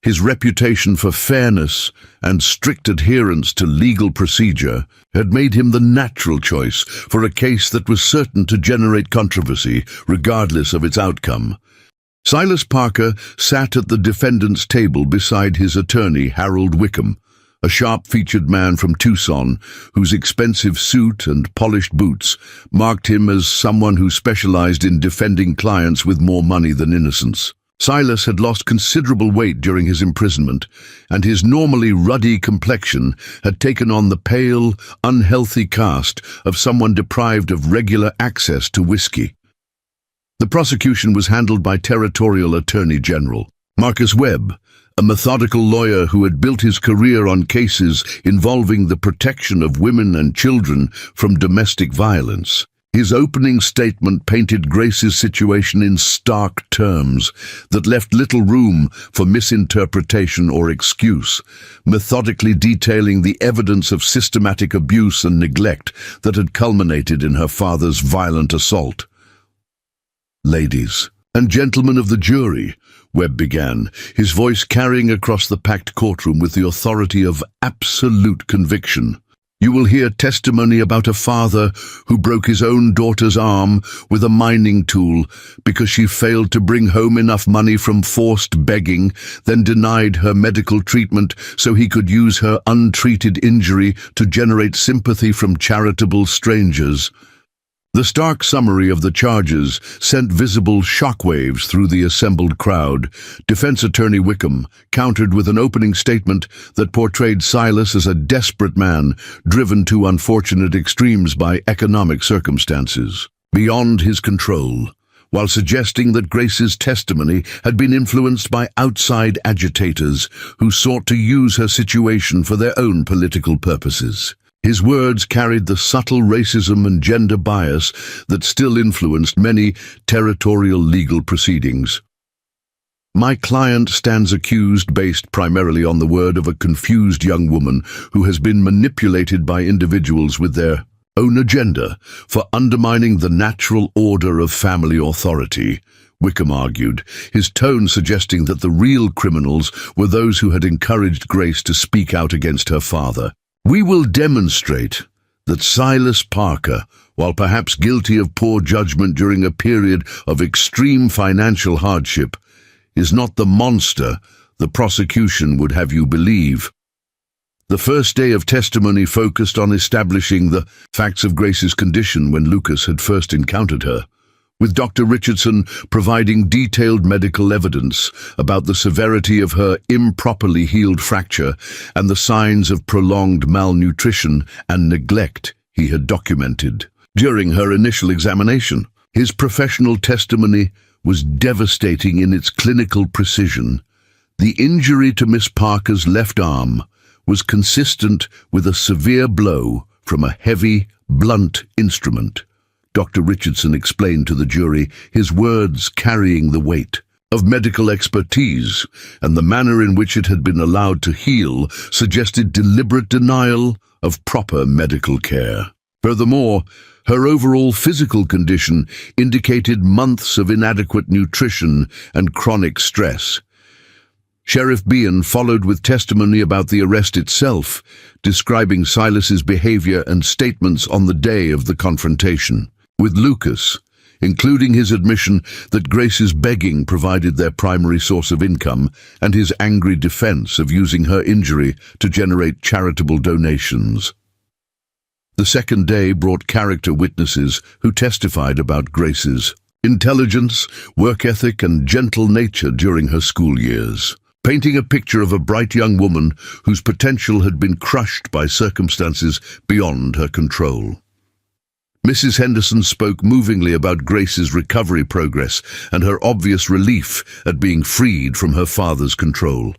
His reputation for fairness and strict adherence to legal procedure had made him the natural choice for a case that was certain to generate controversy, regardless of its outcome. Silas Parker sat at the defendant's table beside his attorney, Harold Wickham, a sharp-featured man from Tucson whose expensive suit and polished boots marked him as someone who specialized in defending clients with more money than innocence. Silas had lost considerable weight during his imprisonment, and his normally ruddy complexion had taken on the pale, unhealthy cast of someone deprived of regular access to whiskey. The prosecution was handled by Territorial Attorney General Marcus Webb, a methodical lawyer who had built his career on cases involving the protection of women and children from domestic violence. His opening statement painted Grace's situation in stark terms that left little room for misinterpretation or excuse, methodically detailing the evidence of systematic abuse and neglect that had culminated in her father's violent assault. "Ladies and gentlemen of the jury," Webb began, his voice carrying across the packed courtroom with the authority of absolute conviction. "You will hear testimony about a father who broke his own daughter's arm with a mining tool because she failed to bring home enough money from forced begging, then denied her medical treatment so he could use her untreated injury to generate sympathy from charitable strangers." The stark summary of the charges sent visible shockwaves through the assembled crowd. Defense attorney Wickham countered with an opening statement that portrayed Silas as a desperate man, driven to unfortunate extremes by economic circumstances beyond his control, while suggesting that Grace's testimony had been influenced by outside agitators who sought to use her situation for their own political purposes. His words carried the subtle racism and gender bias that still influenced many territorial legal proceedings. "My client stands accused based primarily on the word of a confused young woman who has been manipulated by individuals with their own agenda for undermining the natural order of family authority," Wickham argued, his tone suggesting that the real criminals were those who had encouraged Grace to speak out against her father. "We will demonstrate that Silas Parker, while perhaps guilty of poor judgment during a period of extreme financial hardship, is not the monster the prosecution would have you believe." The first day of testimony focused on establishing the facts of Grace's condition when Lucas had first encountered her, with Dr. Richardson providing detailed medical evidence about the severity of her improperly healed fracture and the signs of prolonged malnutrition and neglect he had documented during her initial examination. His professional testimony was devastating in its clinical precision. The injury to Miss Parker's left arm was consistent with a severe blow from a heavy, blunt instrument, Dr. Richardson explained to the jury, his words carrying the weight of medical expertise, and the manner in which it had been allowed to heal suggested deliberate denial of proper medical care. Furthermore, her overall physical condition indicated months of inadequate nutrition and chronic stress. Sheriff Bean followed with testimony about the arrest itself, describing Silas's behavior and statements on the day of the confrontation with Lucas, including his admission that Grace's begging provided their primary source of income and his angry defense of using her injury to generate charitable donations. The second day brought character witnesses who testified about Grace's intelligence, work ethic, and gentle nature during her school years, painting a picture of a bright young woman whose potential had been crushed by circumstances beyond her control. Mrs. Henderson spoke movingly about Grace's recovery progress and her obvious relief at being freed from her father's control.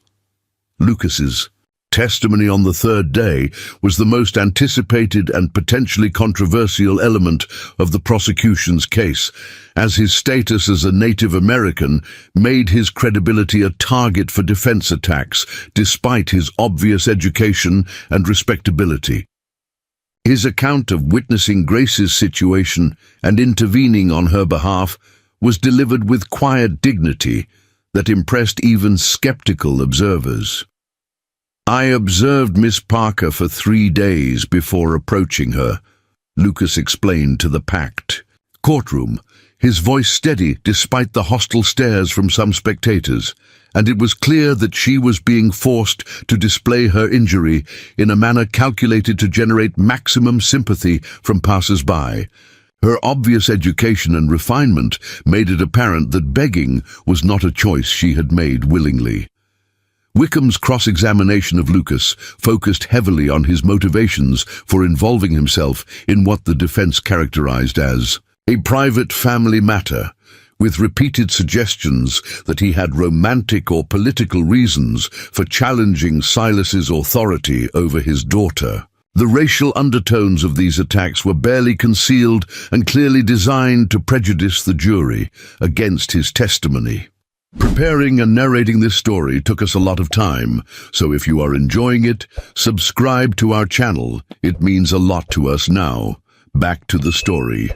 Lucas's testimony on the third day was the most anticipated and potentially controversial element of the prosecution's case, as his status as a Native American made his credibility a target for defense attacks, despite his obvious education and respectability. His account of witnessing Grace's situation and intervening on her behalf was delivered with quiet dignity that impressed even skeptical observers. "I observed Miss Parker for 3 days before approaching her," Lucas explained to the packed courtroom, his voice steady despite the hostile stares from some spectators, and it was clear that she was being forced to display her injury in a manner calculated to generate maximum sympathy from passers-by. Her obvious education and refinement made it apparent that begging was not a choice she had made willingly. Wickham's cross-examination of Lucas focused heavily on his motivations for involving himself in what the defense characterized as a private family matter, with repeated suggestions that he had romantic or political reasons for challenging Silas's authority over his daughter. The racial undertones of these attacks were barely concealed and clearly designed to prejudice the jury against his testimony. Preparing and narrating this story took us a lot of time, so if you are enjoying it, subscribe to our channel. It means a lot to us now. Back to the story.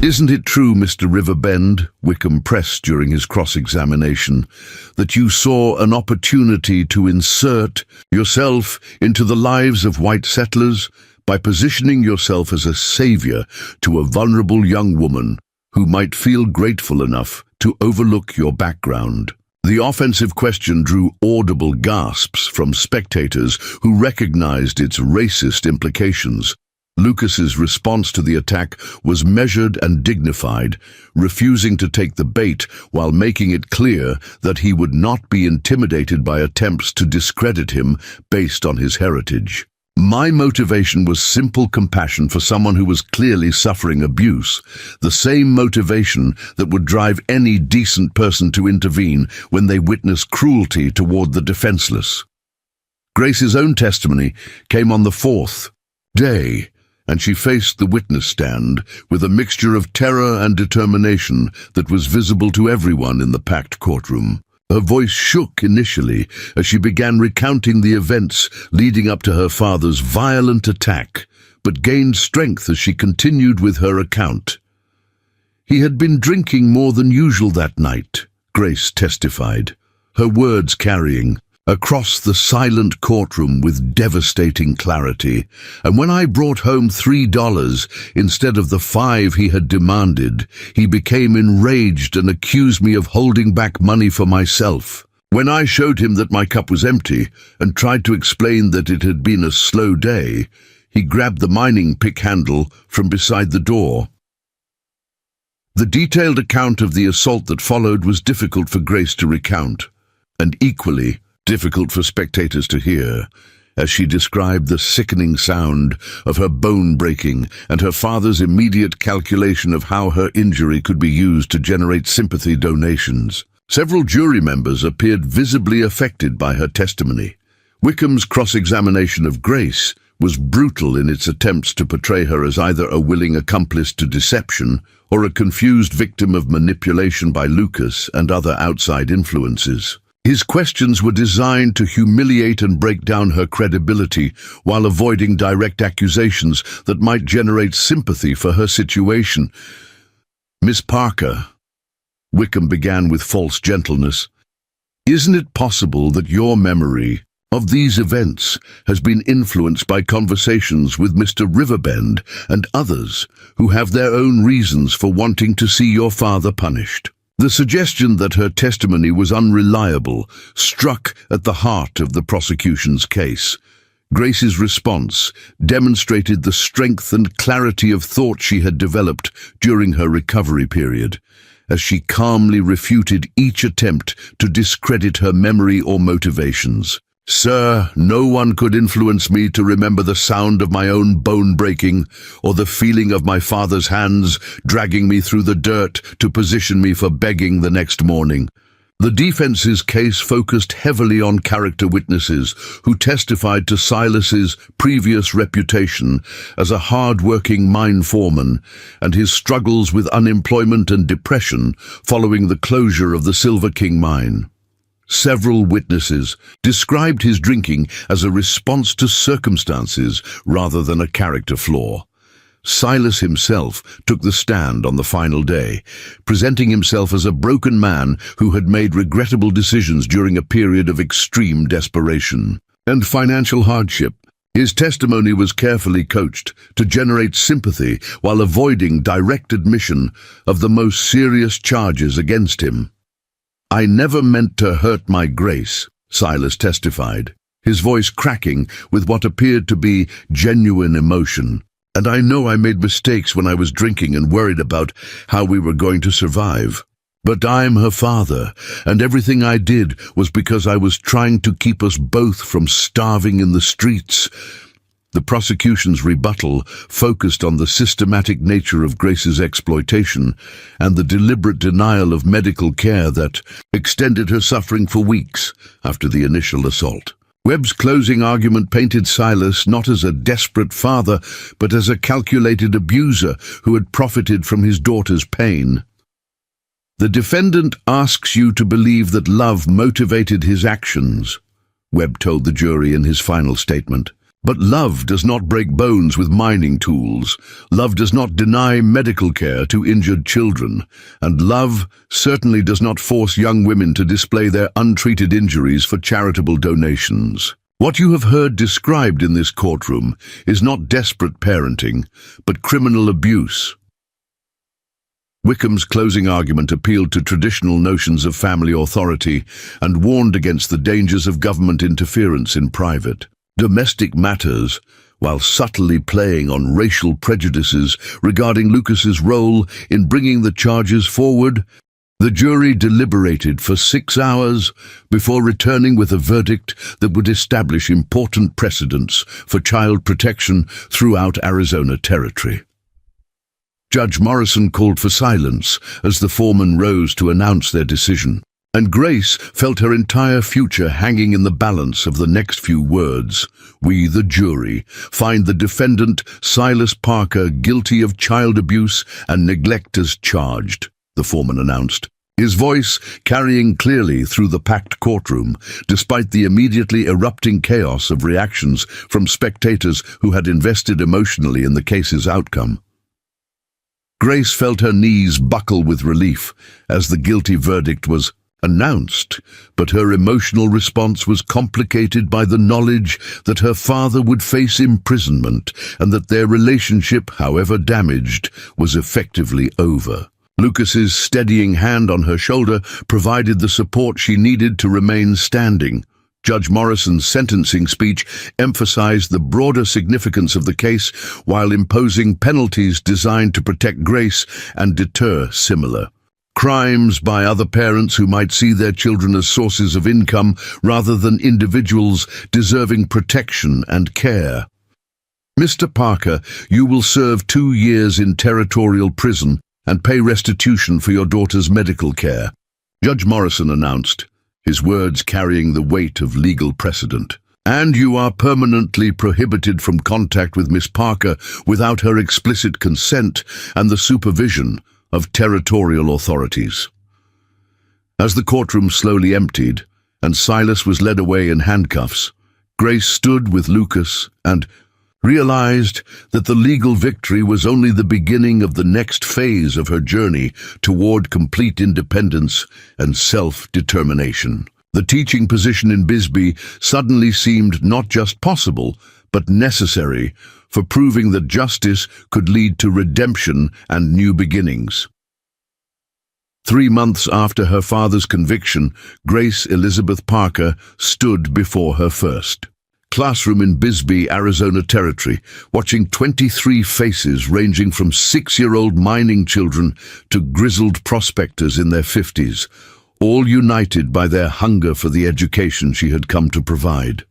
"Isn't it true, Mr. Riverbend," Wickham pressed during his cross-examination, "that you saw an opportunity to insert yourself into the lives of white settlers by positioning yourself as a savior to a vulnerable young woman who might feel grateful enough to overlook your background?" The offensive question drew audible gasps from spectators who recognized its racist implications. Lucas's response to the attack was measured and dignified, refusing to take the bait while making it clear that he would not be intimidated by attempts to discredit him based on his heritage. "My motivation was simple compassion for someone who was clearly suffering abuse, the same motivation that would drive any decent person to intervene when they witness cruelty toward the defenseless." Grace's own testimony came on the 4th day, and she faced the witness stand with a mixture of terror and determination that was visible to everyone in the packed courtroom. Her voice shook initially as she began recounting the events leading up to her father's violent attack, but gained strength as she continued with her account. "He had been drinking more than usual that night," Grace testified, her words carrying across the silent courtroom with devastating clarity. "And when I brought home $3 instead of the 5 he had demanded, he became enraged and accused me of holding back money for myself. When I showed him that my cup was empty and tried to explain that it had been a slow day, he grabbed the mining pick handle from beside the door." The detailed account of the assault that followed was difficult for Grace to recount, and equally difficult for spectators to hear, as she described the sickening sound of her bone breaking and her father's immediate calculation of how her injury could be used to generate sympathy donations. Several jury members appeared visibly affected by her testimony. Wickham's cross-examination of Grace was brutal in its attempts to portray her as either a willing accomplice to deception or a confused victim of manipulation by Lucas and other outside influences. His questions were designed to humiliate and break down her credibility while avoiding direct accusations that might generate sympathy for her situation. "Miss Parker," Wickham began with false gentleness, "isn't it possible that your memory of these events has been influenced by conversations with Mr. Riverbend and others who have their own reasons for wanting to see your father punished?" The suggestion that her testimony was unreliable struck at the heart of the prosecution's case. Grace's response demonstrated the strength and clarity of thought she had developed during her recovery period, as she calmly refuted each attempt to discredit her memory or motivations. "Sir, no one could influence me to remember the sound of my own bone breaking or the feeling of my father's hands dragging me through the dirt to position me for begging the next morning." The defense's case focused heavily on character witnesses who testified to Silas's previous reputation as a hard-working mine foreman and his struggles with unemployment and depression following the closure of the Silver King mine. Several witnesses described his drinking as a response to circumstances rather than a character flaw. Silas himself took the stand on the final day, presenting himself as a broken man who had made regrettable decisions during a period of extreme desperation and financial hardship. His testimony was carefully coached to generate sympathy while avoiding direct admission of the most serious charges against him. "I never meant to hurt my Grace," Silas testified, his voice cracking with what appeared to be genuine emotion. "And I know I made mistakes when I was drinking and worried about how we were going to survive. But I'm her father, and everything I did was because I was trying to keep us both from starving in the streets." The prosecution's rebuttal focused on the systematic nature of Grace's exploitation and the deliberate denial of medical care that extended her suffering for weeks after the initial assault. Webb's closing argument painted Silas not as a desperate father, but as a calculated abuser who had profited from his daughter's pain. "The defendant asks you to believe that love motivated his actions," Webb told the jury in his final statement. "But love does not break bones with mining tools. Love does not deny medical care to injured children. And love certainly does not force young women to display their untreated injuries for charitable donations. What you have heard described in this courtroom is not desperate parenting, but criminal abuse." Wickham's closing argument appealed to traditional notions of family authority and warned against the dangers of government interference in private, domestic matters, while subtly playing on racial prejudices regarding Lucas's role in bringing the charges forward. The jury deliberated for 6 hours before returning with a verdict that would establish important precedents for child protection throughout Arizona Territory. Judge Morrison called for silence as the foreman rose to announce their decision, and Grace felt her entire future hanging in the balance of the next few words. "We, the jury, find the defendant, Silas Parker, guilty of child abuse and neglect as charged," the foreman announced, his voice carrying clearly through the packed courtroom, despite the immediately erupting chaos of reactions from spectators who had invested emotionally in the case's outcome. Grace felt her knees buckle with relief as the guilty verdict was announced, but her emotional response was complicated by the knowledge that her father would face imprisonment and that their relationship, however damaged, was effectively over. Lucas's steadying hand on her shoulder provided the support she needed to remain standing. Judge Morrison's sentencing speech emphasized the broader significance of the case while imposing penalties designed to protect Grace and deter similar crimes by other parents who might see their children as sources of income rather than individuals deserving protection and care. "Mr. Parker, you will serve 2 years in territorial prison and pay restitution for your daughter's medical care," Judge Morrison announced, his words carrying the weight of legal precedent. "And you are permanently prohibited from contact with Miss Parker without her explicit consent and the supervision of territorial authorities." As the courtroom slowly emptied and Silas was led away in handcuffs, Grace stood with Lucas and realized that the legal victory was only the beginning of the next phase of her journey toward complete independence and self-determination. The teaching position in Bisbee suddenly seemed not just possible, but necessary for proving that justice could lead to redemption and new beginnings. 3 months after her father's conviction, Grace Elizabeth Parker stood before her first classroom in Bisbee, Arizona Territory, watching 23 faces ranging from 6-year-old mining children to grizzled prospectors in their 50s, all united by their hunger for the education she had come to provide.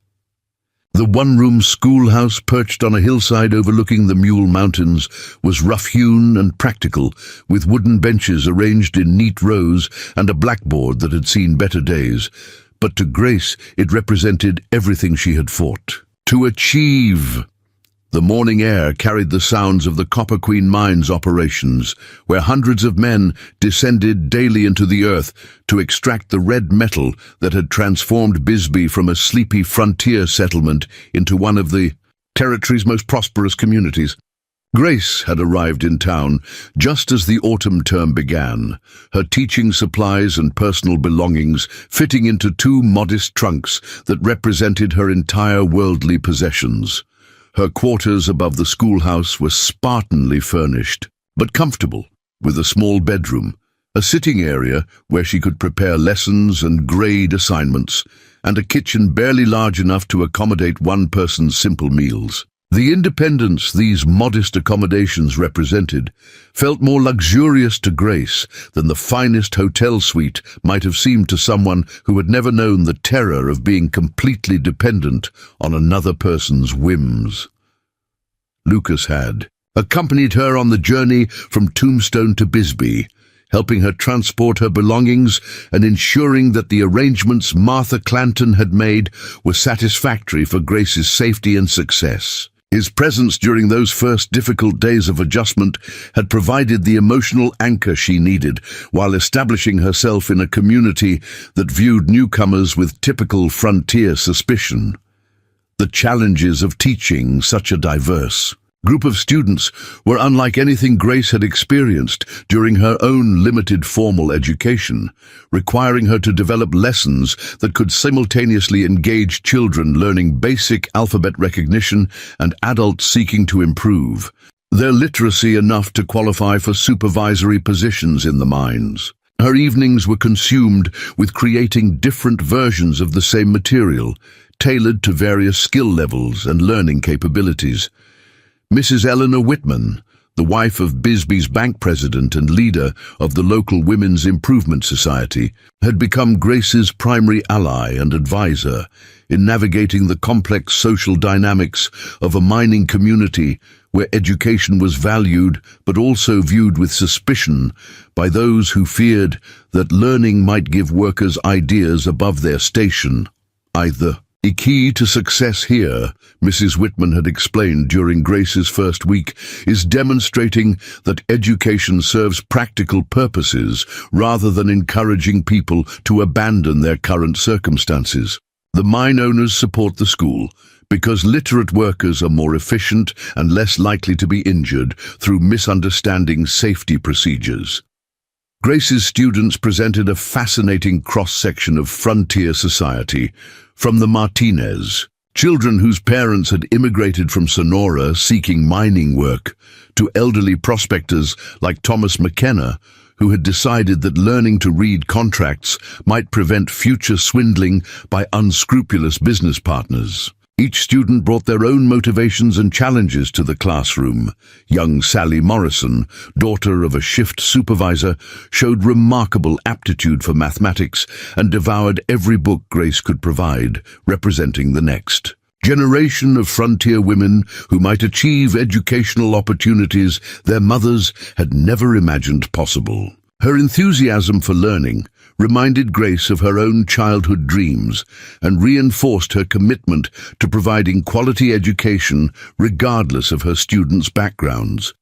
The one-room schoolhouse perched on a hillside overlooking the Mule Mountains was rough-hewn and practical, with wooden benches arranged in neat rows and a blackboard that had seen better days. But to Grace, it represented everything she had fought to achieve. The morning air carried the sounds of the Copper Queen Mines operations, where hundreds of men descended daily into the earth to extract the red metal that had transformed Bisbee from a sleepy frontier settlement into one of the territory's most prosperous communities. Grace had arrived in town just as the autumn term began, her teaching supplies and personal belongings fitting into two modest trunks that represented her entire worldly possessions. Her quarters above the schoolhouse were spartanly furnished, but comfortable, with a small bedroom, a sitting area where she could prepare lessons and grade assignments, and a kitchen barely large enough to accommodate one person's simple meals. The independence these modest accommodations represented felt more luxurious to Grace than the finest hotel suite might have seemed to someone who had never known the terror of being completely dependent on another person's whims. Lucas had accompanied her on the journey from Tombstone to Bisbee, helping her transport her belongings and ensuring that the arrangements Martha Clanton had made were satisfactory for Grace's safety and success. His presence during those first difficult days of adjustment had provided the emotional anchor she needed while establishing herself in a community that viewed newcomers with typical frontier suspicion. The challenges of teaching such a diverse group of students were unlike anything Grace had experienced during her own limited formal education, requiring her to develop lessons that could simultaneously engage children learning basic alphabet recognition and adults seeking to improve their literacy enough to qualify for supervisory positions in the mines. Her evenings were consumed with creating different versions of the same material, tailored to various skill levels and learning capabilities. Mrs. Eleanor Whitman, the wife of Bisbee's bank president and leader of the local Women's Improvement Society, had become Grace's primary ally and advisor in navigating the complex social dynamics of a mining community where education was valued but also viewed with suspicion by those who feared that learning might give workers ideas above their station. The key to success here, Mrs. Whitman had explained during Grace's first week, is demonstrating that education serves practical purposes rather than encouraging people to abandon their current circumstances. The mine owners support the school because literate workers are more efficient and less likely to be injured through misunderstanding safety procedures. Grace's students presented a fascinating cross-section of frontier society, from the Martinez, children whose parents had immigrated from Sonora seeking mining work, to elderly prospectors like Thomas McKenna, who had decided that learning to read contracts might prevent future swindling by unscrupulous business partners. Each student brought their own motivations and challenges to the classroom. Young Sally Morrison, daughter of a shift supervisor, showed remarkable aptitude for mathematics and devoured every book Grace could provide, representing the next generation of frontier women who might achieve educational opportunities their mothers had never imagined possible. Her enthusiasm for learning reminded Grace of her own childhood dreams and reinforced her commitment to providing quality education regardless of her students' backgrounds.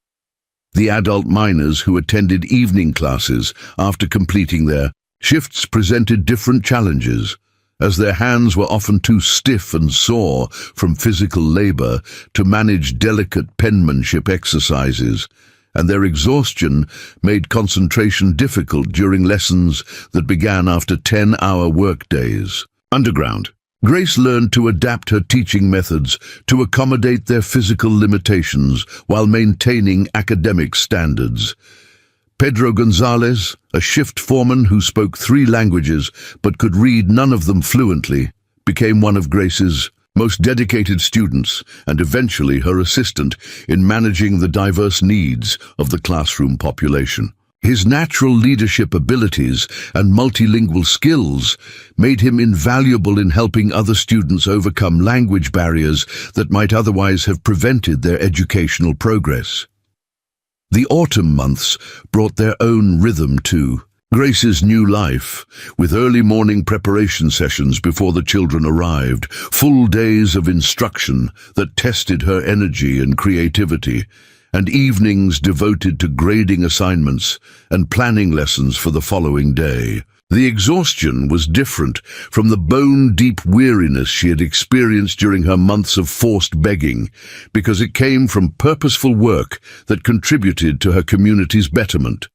The adult miners who attended evening classes after completing their shifts presented different challenges, as their hands were often too stiff and sore from physical labor to manage delicate penmanship exercises, and their exhaustion made concentration difficult during lessons that began after 10-hour workdays. Underground, Grace learned to adapt her teaching methods to accommodate their physical limitations while maintaining academic standards. Pedro Gonzalez, a shift foreman who spoke 3 languages but could read none of them fluently, became one of Grace's most dedicated students and eventually her assistant in managing the diverse needs of the classroom population. His natural leadership abilities and multilingual skills made him invaluable in helping other students overcome language barriers that might otherwise have prevented their educational progress. The autumn months brought their own rhythm too. Grace's new life, with early morning preparation sessions before the children arrived, full days of instruction that tested her energy and creativity, and evenings devoted to grading assignments and planning lessons for the following day. The exhaustion was different from the bone-deep weariness she had experienced during her months of forced begging, because it came from purposeful work that contributed to her community's betterment.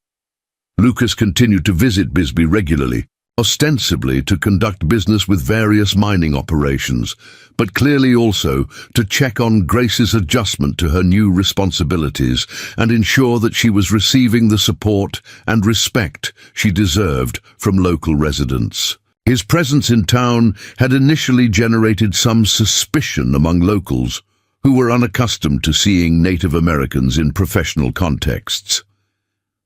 Lucas continued to visit Bisbee regularly, ostensibly to conduct business with various mining operations, but clearly also to check on Grace's adjustment to her new responsibilities and ensure that she was receiving the support and respect she deserved from local residents. His presence in town had initially generated some suspicion among locals, who were unaccustomed to seeing Native Americans in professional contexts.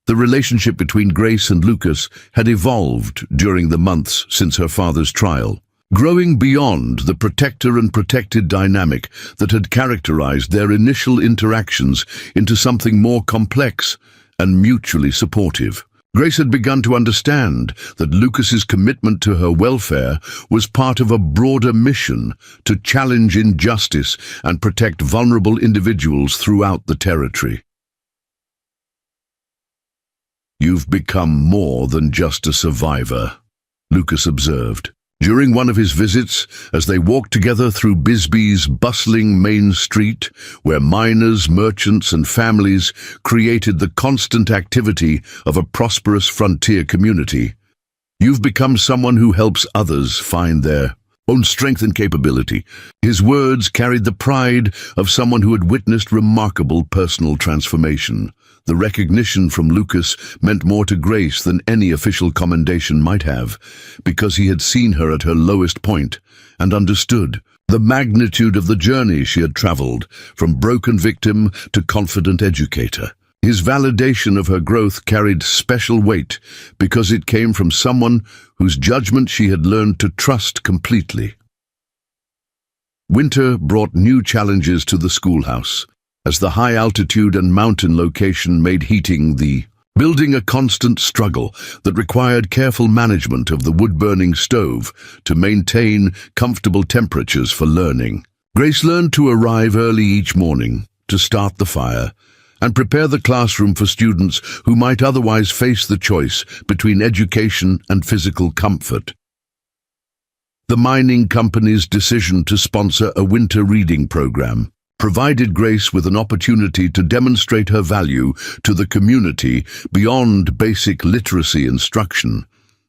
The relationship between Grace and Lucas had evolved during the months since her father's trial, growing beyond the protector and protected dynamic that had characterized their initial interactions into something more complex and mutually supportive. Grace had begun to understand that Lucas's commitment to her welfare was part of a broader mission to challenge injustice and protect vulnerable individuals throughout the territory. "You've become more than just a survivor," Lucas observed. During one of his visits, as they walked together through Bisbee's bustling main street, where miners, merchants, and families created the constant activity of a prosperous frontier community, "You've become someone who helps others find their own strength and capability." His words carried the pride of someone who had witnessed remarkable personal transformation. The recognition from Lucas meant more to Grace than any official commendation might have, because he had seen her at her lowest point and understood the magnitude of the journey she had traveled, from broken victim to confident educator. His validation of her growth carried special weight because it came from someone whose judgment she had learned to trust completely. Winter brought new challenges to the schoolhouse, as the high altitude and mountain location made heating the building a constant struggle that required careful management of the wood-burning stove to maintain comfortable temperatures for learning. Grace learned to arrive early each morning to start the fire and prepare the classroom for students who might otherwise face the choice between education and physical comfort. The mining company's decision to sponsor a winter reading program provided Grace with an opportunity to demonstrate her value to the community beyond basic literacy instruction,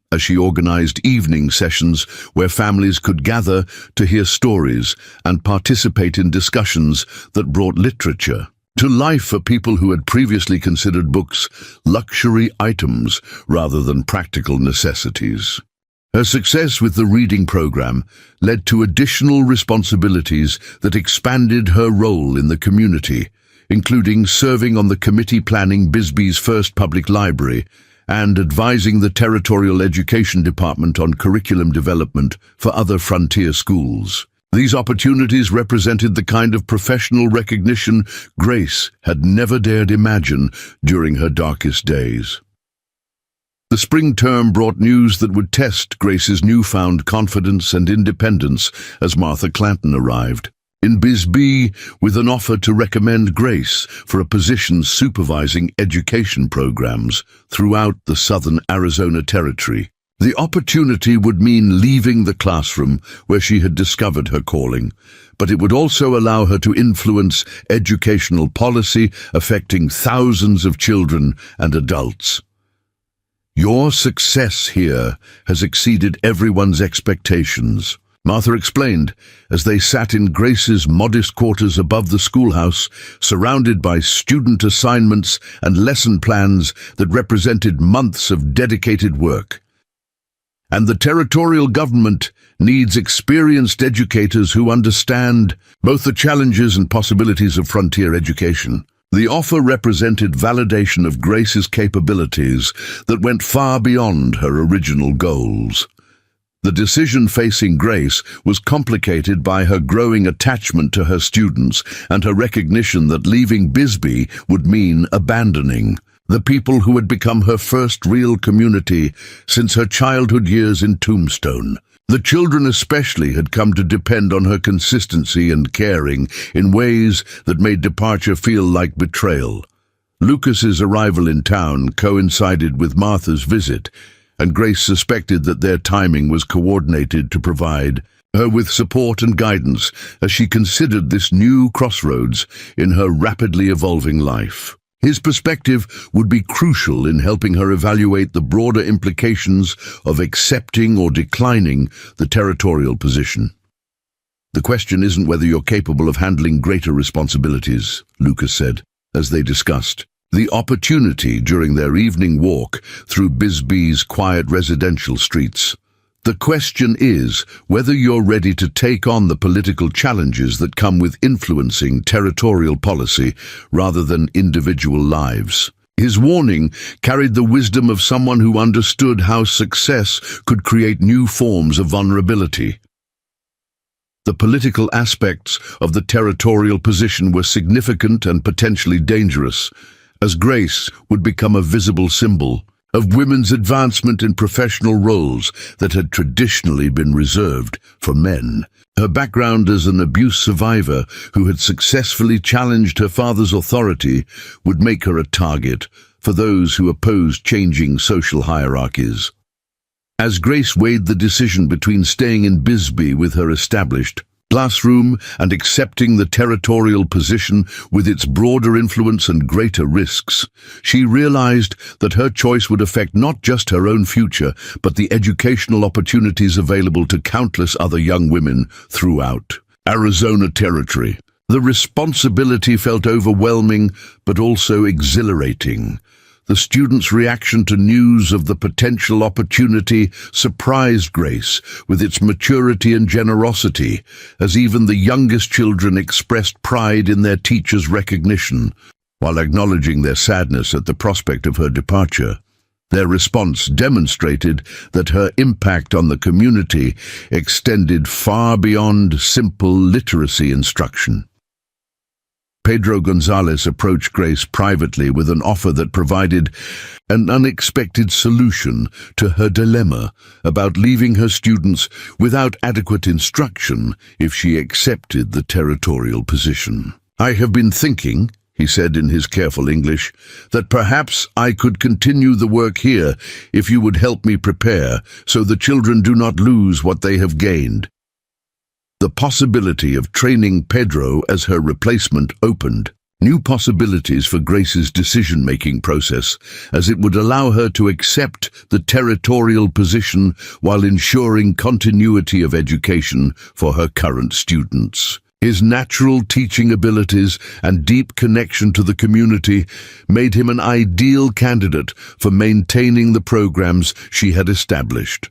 as she organized evening sessions where families could gather to hear stories and participate in discussions that brought literature to life for people who had previously considered books luxury items rather than practical necessities. Her success with the reading program led to additional responsibilities that expanded her role in the community, including serving on the committee planning Bisbee's first public library and advising the Territorial Education Department on curriculum development for other frontier schools. These opportunities represented the kind of professional recognition Grace had never dared imagine during her darkest days. The spring term brought news that would test Grace's newfound confidence and independence as Martha Clanton arrived in Bisbee with an offer to recommend Grace for a position supervising education programs throughout the southern Arizona Territory. The opportunity would mean leaving the classroom where she had discovered her calling, but it would also allow her to influence educational policy affecting thousands of children and adults. "Your success here has exceeded everyone's expectations," Martha explained as they sat in Grace's modest quarters above the schoolhouse, surrounded by student assignments and lesson plans that represented months of dedicated work. "And the territorial government needs experienced educators who understand both the challenges and possibilities of frontier education." The offer represented validation of Grace's capabilities that went far beyond her original goals. The decision facing Grace was complicated by her growing attachment to her students and her recognition that leaving Bisbee would mean abandoning the people who had become her first real community since her childhood years in Tombstone. The children especially had come to depend on her consistency and caring in ways that made departure feel like betrayal. Lucas's arrival in town coincided with Martha's visit, and Grace suspected that their timing was coordinated to provide her with support and guidance as she considered this new crossroads in her rapidly evolving life. His perspective would be crucial in helping her evaluate the broader implications of accepting or declining the territorial position. "The question isn't whether you're capable of handling greater responsibilities," Lucas said, as they discussed the opportunity during their evening walk through Bisbee's quiet residential streets. "The question is whether you're ready to take on the political challenges that come with influencing territorial policy rather than individual lives." His warning carried the wisdom of someone who understood how success could create new forms of vulnerability. The political aspects of the territorial position were significant and potentially dangerous, as Grace would become a visible symbol of women's advancement in professional roles that had traditionally been reserved for men. Her background as an abuse survivor who had successfully challenged her father's authority would make her a target for those who opposed changing social hierarchies. As Grace weighed the decision between staying in Bisbee with her established classroom and accepting the territorial position with its broader influence and greater risks, she realized that her choice would affect not just her own future, but the educational opportunities available to countless other young women throughout Arizona territory. The responsibility felt overwhelming, but also exhilarating. The students' reaction to news of the potential opportunity surprised Grace with its maturity and generosity, as even the youngest children expressed pride in their teacher's recognition, while acknowledging their sadness at the prospect of her departure. Their response demonstrated that her impact on the community extended far beyond simple literacy instruction. Pedro Gonzalez approached Grace privately with an offer that provided an unexpected solution to her dilemma about leaving her students without adequate instruction if she accepted the territorial position. "I have been thinking," he said in his careful English, "that perhaps I could continue the work here if you would help me prepare so the children do not lose what they have gained." The possibility of training Pedro as her replacement opened new possibilities for Grace's decision-making process, as it would allow her to accept the territorial position while ensuring continuity of education for her current students. His natural teaching abilities and deep connection to the community made him an ideal candidate for maintaining the programs she had established.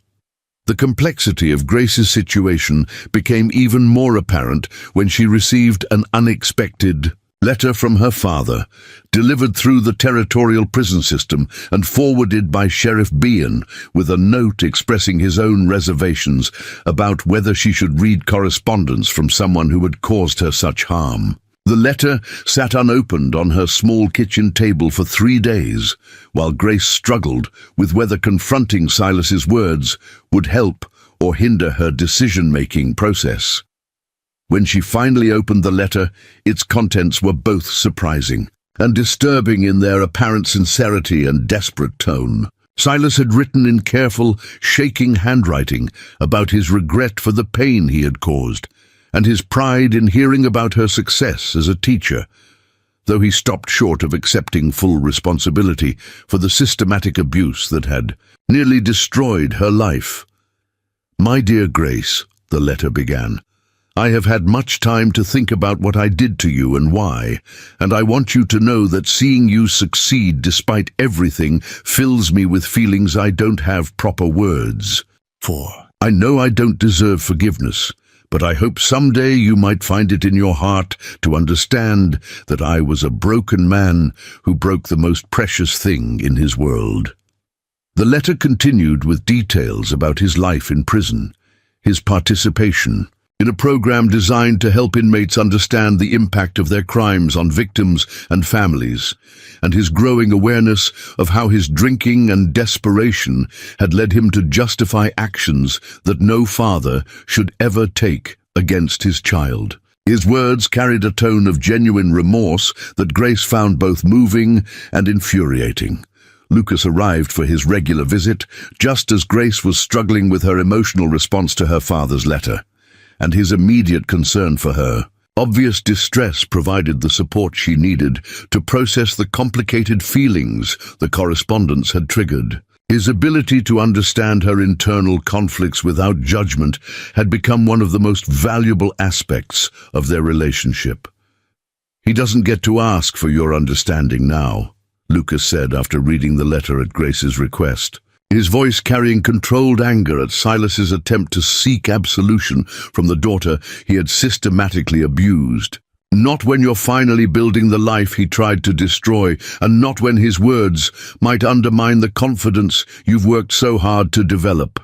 The complexity of Grace's situation became even more apparent when she received an unexpected letter from her father, delivered through the territorial prison system and forwarded by Sheriff Bean, with a note expressing his own reservations about whether she should read correspondence from someone who had caused her such harm. The letter sat unopened on her small kitchen table for 3 days, while Grace struggled with whether confronting Silas's words would help or hinder her decision-making process. When she finally opened the letter, its contents were both surprising and disturbing in their apparent sincerity and desperate tone. Silas had written in careful, shaking handwriting about his regret for the pain he had caused, and his pride in hearing about her success as a teacher, though he stopped short of accepting full responsibility for the systematic abuse that had nearly destroyed her life. "My dear Grace," the letter began, "I have had much time to think about what I did to you and why, and I want you to know that seeing you succeed despite everything fills me with feelings I don't have proper words for. I know I don't deserve forgiveness, but I hope someday you might find it in your heart to understand that I was a broken man who broke the most precious thing in his world." The letter continued with details about his life in prison, his participation in a program designed to help inmates understand the impact of their crimes on victims and families, and his growing awareness of how his drinking and desperation had led him to justify actions that no father should ever take against his child. His words carried a tone of genuine remorse that Grace found both moving and infuriating. Lucas arrived for his regular visit just as Grace was struggling with her emotional response to her father's letter, and his immediate concern for her. Obvious distress provided the support she needed to process the complicated feelings the correspondence had triggered. His ability to understand her internal conflicts without judgment had become one of the most valuable aspects of their relationship. "He doesn't get to ask for your understanding now," Lucas said after reading the letter at Grace's request, his voice carrying controlled anger at Silas's attempt to seek absolution from the daughter he had systematically abused. "Not when you're finally building the life he tried to destroy, and not when his words might undermine the confidence you've worked so hard to develop."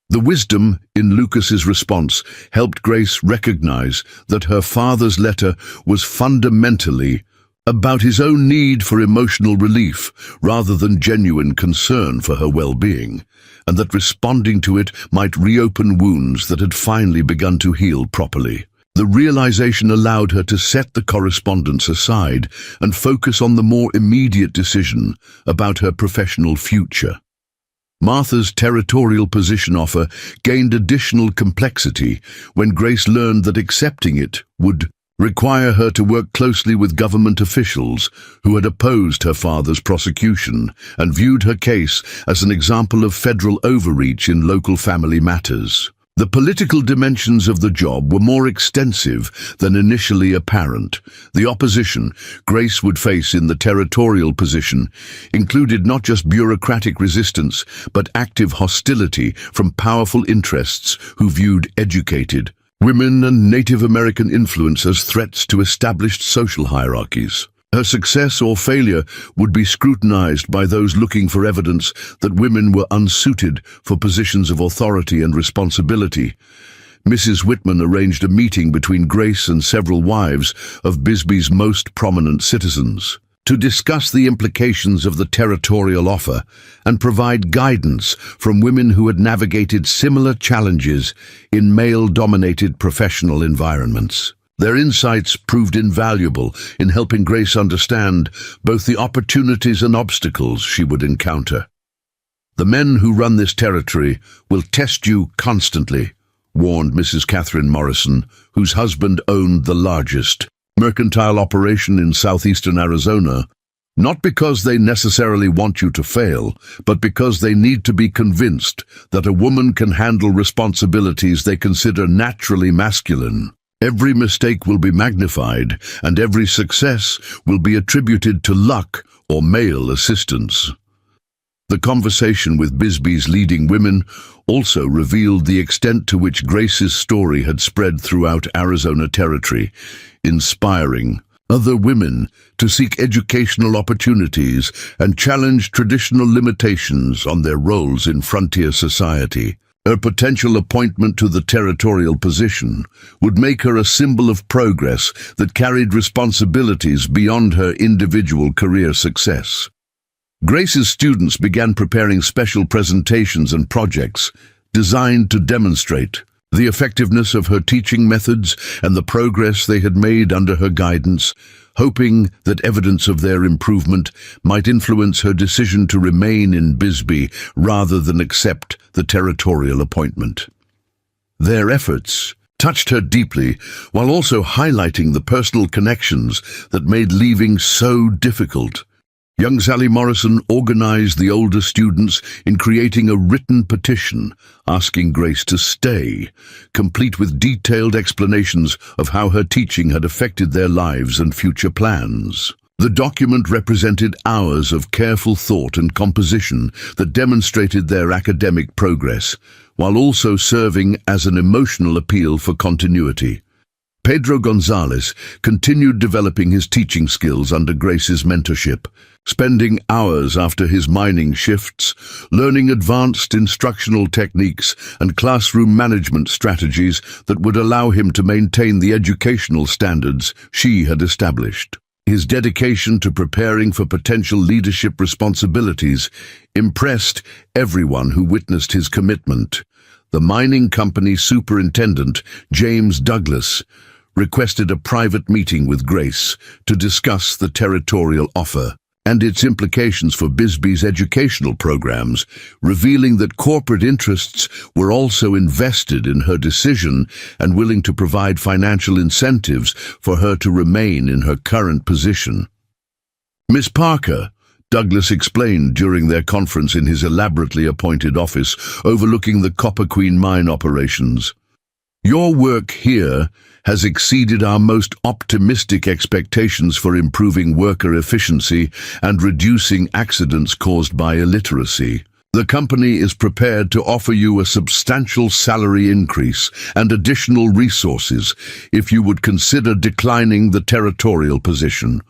The wisdom in Lucas's response helped Grace recognize that her father's letter was fundamentally about his own need for emotional relief rather than genuine concern for her well-being, and that responding to it might reopen wounds that had finally begun to heal properly. The realization allowed her to set the correspondence aside and focus on the more immediate decision about her professional future. Martha's territorial position offer gained additional complexity when Grace learned that accepting it would require her to work closely with government officials who had opposed her father's prosecution and viewed her case as an example of federal overreach in local family matters. The political dimensions of the job were more extensive than initially apparent. The opposition Grace would face in the territorial position included not just bureaucratic resistance, but active hostility from powerful interests who viewed educated women and Native American influence as threats to established social hierarchies. Her success or failure would be scrutinized by those looking for evidence that women were unsuited for positions of authority and responsibility. Mrs. Whitman arranged a meeting between Grace and several wives of Bisbee's most prominent citizens to discuss the implications of the territorial offer and provide guidance from women who had navigated similar challenges in male-dominated professional environments. Their insights proved invaluable in helping Grace understand both the opportunities and obstacles she would encounter. "The men who run this territory will test you constantly," warned Mrs. Catherine Morrison, whose husband owned the largest mercantile operation in southeastern Arizona, "not because they necessarily want you to fail, but because they need to be convinced that a woman can handle responsibilities they consider naturally masculine. Every mistake will be magnified, and every success will be attributed to luck or male assistance." The conversation with Bisbee's leading women also revealed the extent to which Grace's story had spread throughout Arizona territory, inspiring other women to seek educational opportunities and challenge traditional limitations on their roles in frontier society. Her potential appointment to the territorial position would make her a symbol of progress that carried responsibilities beyond her individual career success. Grace's students began preparing special presentations and projects designed to demonstrate the effectiveness of her teaching methods and the progress they had made under her guidance, hoping that evidence of their improvement might influence her decision to remain in Bisbee rather than accept the territorial appointment. Their efforts touched her deeply, while also highlighting the personal connections that made leaving so difficult. Young Sally Morrison organized the older students in creating a written petition asking Grace to stay, complete with detailed explanations of how her teaching had affected their lives and future plans. The document represented hours of careful thought and composition that demonstrated their academic progress, while also serving as an emotional appeal for continuity. Pedro Gonzalez continued developing his teaching skills under Grace's mentorship, spending hours after his mining shifts, learning advanced instructional techniques and classroom management strategies that would allow him to maintain the educational standards she had established. His dedication to preparing for potential leadership responsibilities impressed everyone who witnessed his commitment. The mining company superintendent, James Douglas, requested a private meeting with Grace to discuss the territorial offer and its implications for Bisbee's educational programs, revealing that corporate interests were also invested in her decision and willing to provide financial incentives for her to remain in her current position. "Miss Parker," Douglas explained during their conference in his elaborately appointed office overlooking the Copper Queen mine operations, "your work here has exceeded our most optimistic expectations for improving worker efficiency and reducing accidents caused by illiteracy. The company is prepared to offer you a substantial salary increase and additional resources if you would consider declining the territorial position."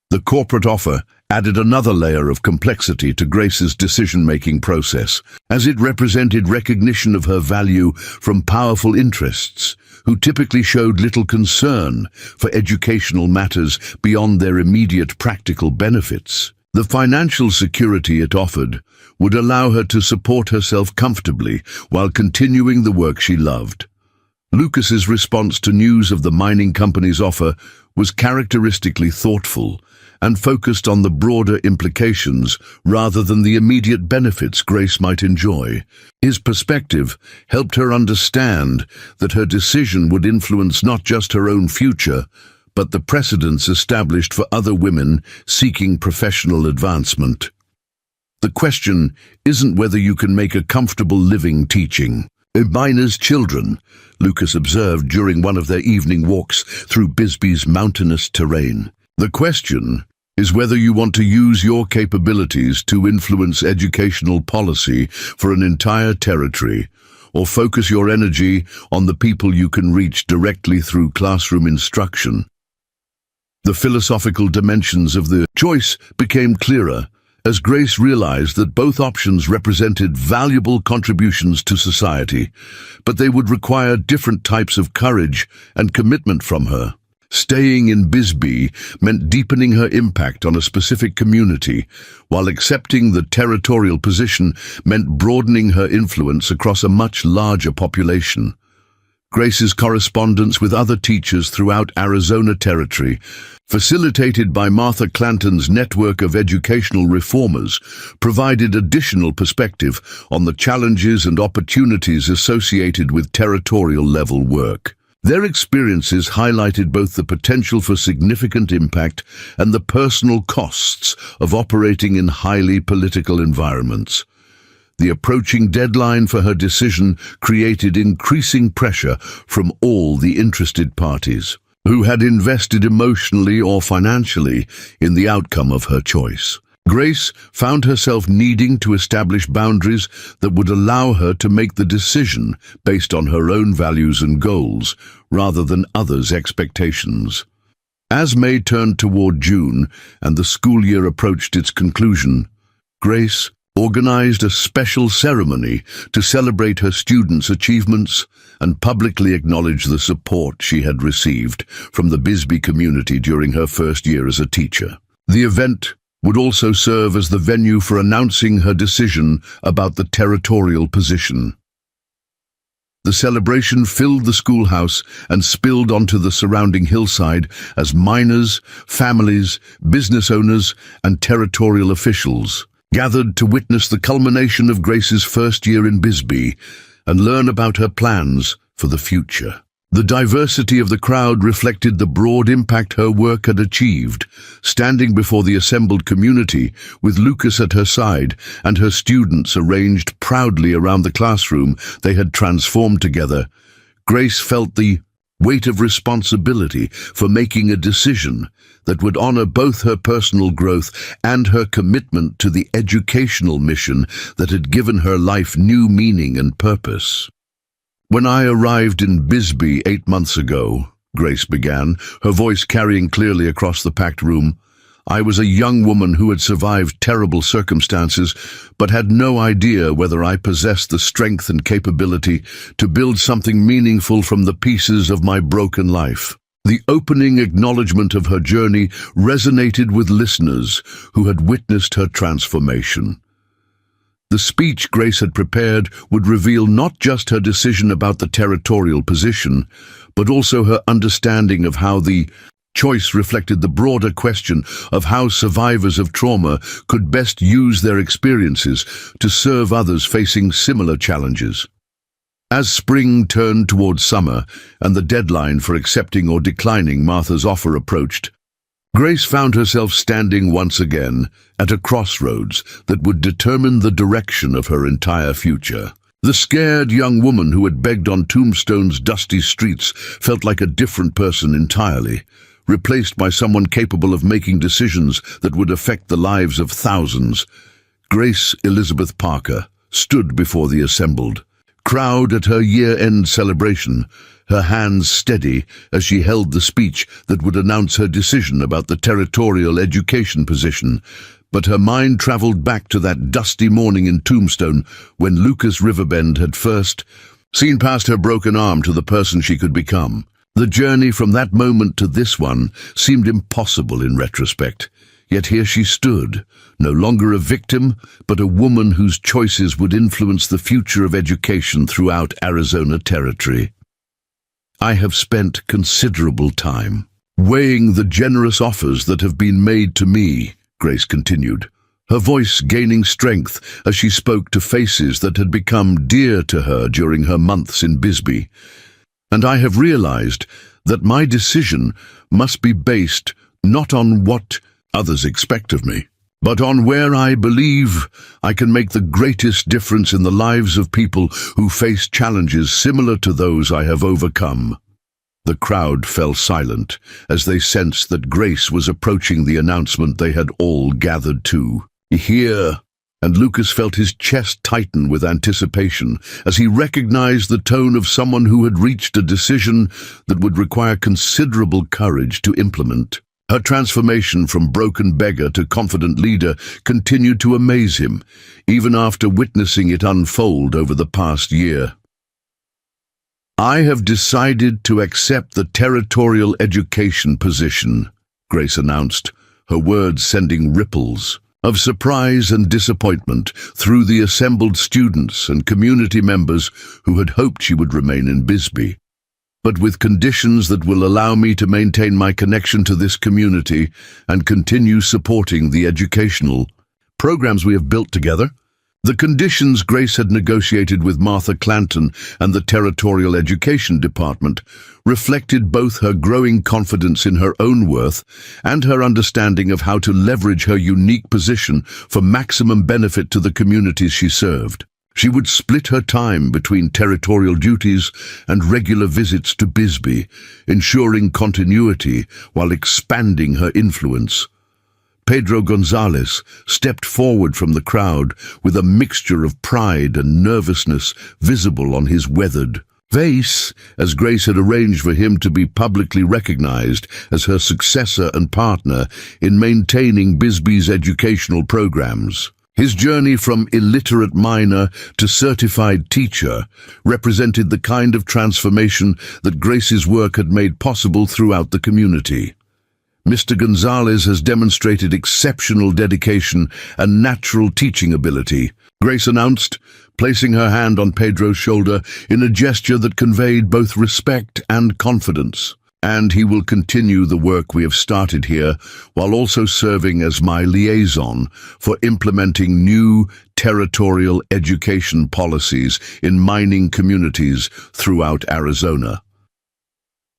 The corporate offer added another layer of complexity to Grace's decision-making process, as it represented recognition of her value from powerful interests, who typically showed little concern for educational matters beyond their immediate practical benefits. The financial security it offered would allow her to support herself comfortably while continuing the work she loved. Lucas's response to news of the mining company's offer was characteristically thoughtful and focused on the broader implications rather than the immediate benefits Grace might enjoy. His perspective helped her understand that her decision would influence not just her own future, but the precedents established for other women seeking professional advancement. "The question isn't whether you can make a comfortable living teaching a miner's children," Lucas observed during one of their evening walks through Bisbee's mountainous terrain. "The question is whether you want to use your capabilities to influence educational policy for an entire territory, or focus your energy on the people you can reach directly through classroom instruction." The philosophical dimensions of the choice became clearer as Grace realized that both options represented valuable contributions to society, but they would require different types of courage and commitment from her. Staying in Bisbee meant deepening her impact on a specific community, while accepting the territorial position meant broadening her influence across a much larger population. Grace's correspondence with other teachers throughout Arizona Territory, facilitated by Martha Clanton's network of educational reformers, provided additional perspective on the challenges and opportunities associated with territorial-level work. Their experiences highlighted both the potential for significant impact and the personal costs of operating in highly political environments. The approaching deadline for her decision created increasing pressure from all the interested parties, who had invested emotionally or financially in the outcome of her choice. Grace found herself needing to establish boundaries that would allow her to make the decision based on her own values and goals, rather than others' expectations. As May turned toward June and the school year approached its conclusion, Grace organized a special ceremony to celebrate her students' achievements and publicly acknowledge the support she had received from the Bisbee community during her first year as a teacher. The event would also serve as the venue for announcing her decision about the territorial position. The celebration filled the schoolhouse and spilled onto the surrounding hillside as miners, families, business owners, and territorial officials gathered to witness the culmination of Grace's first year in Bisbee and learn about her plans for the future. The diversity of the crowd reflected the broad impact her work had achieved. Standing before the assembled community, with Lucas at her side and her students arranged proudly around the classroom they had transformed together, Grace felt the weight of responsibility for making a decision that would honor both her personal growth and her commitment to the educational mission that had given her life new meaning and purpose. "When I arrived in Bisbee 8 months ago," Grace began, her voice carrying clearly across the packed room, "I was a young woman who had survived terrible circumstances, but had no idea whether I possessed the strength and capability to build something meaningful from the pieces of my broken life." The opening acknowledgement of her journey resonated with listeners who had witnessed her transformation. The speech Grace had prepared would reveal not just her decision about the territorial position, but also her understanding of how the choice reflected the broader question of how survivors of trauma could best use their experiences to serve others facing similar challenges. As spring turned towards summer and the deadline for accepting or declining Martha's offer approached, Grace found herself standing once again at a crossroads that would determine the direction of her entire future. The scared young woman who had begged on Tombstone's dusty streets felt like a different person entirely, replaced by someone capable of making decisions that would affect the lives of thousands. Grace Elizabeth Parker stood before the assembled crowd at her year-end celebration, her hands steady as she held the speech that would announce her decision about the territorial education position. But her mind traveled back to that dusty morning in Tombstone when Lucas Riverbend had first seen past her broken arm to the person she could become. The journey from that moment to this one seemed impossible in retrospect. Yet here she stood, no longer a victim, but a woman whose choices would influence the future of education throughout Arizona territory. "I have spent considerable time weighing the generous offers that have been made to me," Grace continued, her voice gaining strength as she spoke to faces that had become dear to her during her months in Bisbee. "And I have realized that my decision must be based not on what others expect of me, but on where I believe I can make the greatest difference in the lives of people who face challenges similar to those I have overcome." The crowd fell silent as they sensed that Grace was approaching the announcement they had all gathered to hear, and Lucas felt his chest tighten with anticipation as he recognized the tone of someone who had reached a decision that would require considerable courage to implement. Her transformation from broken beggar to confident leader continued to amaze him, even after witnessing it unfold over the past year. "I have decided to accept the territorial education position," Grace announced, her words sending ripples of surprise and disappointment through the assembled students and community members who had hoped she would remain in Bisbee. "But with conditions that will allow me to maintain my connection to this community and continue supporting the educational programs we have built together." The conditions Grace had negotiated with Martha Clanton and the Territorial Education Department reflected both her growing confidence in her own worth and her understanding of how to leverage her unique position for maximum benefit to the communities she served. She would split her time between territorial duties and regular visits to Bisbee, ensuring continuity while expanding her influence. Pedro Gonzalez stepped forward from the crowd with a mixture of pride and nervousness visible on his weathered face, as Grace had arranged for him to be publicly recognized as her successor and partner in maintaining Bisbee's educational programs. His journey from illiterate miner to certified teacher represented the kind of transformation that Grace's work had made possible throughout the community. Mr. Gonzalez has demonstrated exceptional dedication and natural teaching ability, Grace announced, placing her hand on Pedro's shoulder in a gesture that conveyed both respect and confidence. "And he will continue the work we have started here while also serving as my liaison for implementing new territorial education policies in mining communities throughout Arizona."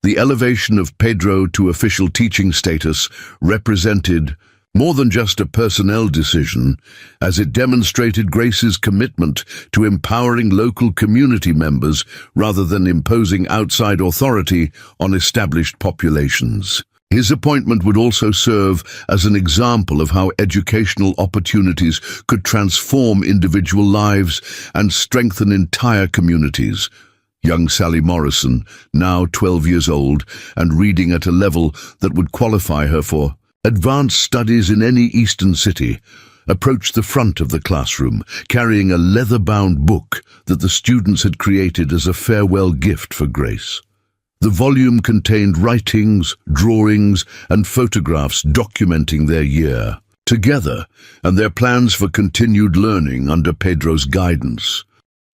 The elevation of Pedro to official teaching status represented more than just a personnel decision, as it demonstrated Grace's commitment to empowering local community members rather than imposing outside authority on established populations. His appointment would also serve as an example of how educational opportunities could transform individual lives and strengthen entire communities. Young Sally Morrison, now 12 years old and reading at a level that would qualify her for advanced studies in any eastern city, approached the front of the classroom, carrying a leather-bound book that the students had created as a farewell gift for Grace. The volume contained writings, drawings, and photographs documenting their year together and their plans for continued learning under Pedro's guidance.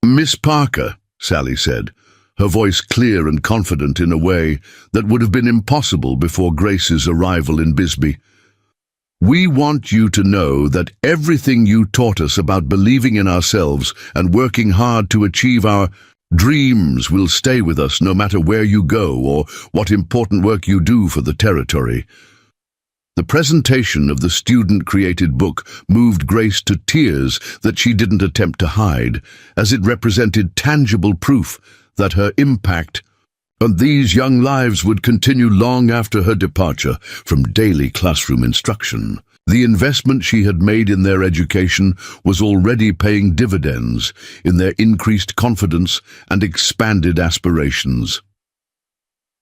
"Miss Parker," Sally said, her voice clear and confident in a way that would have been impossible before Grace's arrival in Bisbee, "we want you to know that everything you taught us about believing in ourselves and working hard to achieve our dreams will stay with us no matter where you go or what important work you do for the territory." The presentation of the student-created book moved Grace to tears that she didn't attempt to hide, as it represented tangible proof that her impact on these young lives would continue long after her departure from daily classroom instruction. The investment she had made in their education was already paying dividends in their increased confidence and expanded aspirations.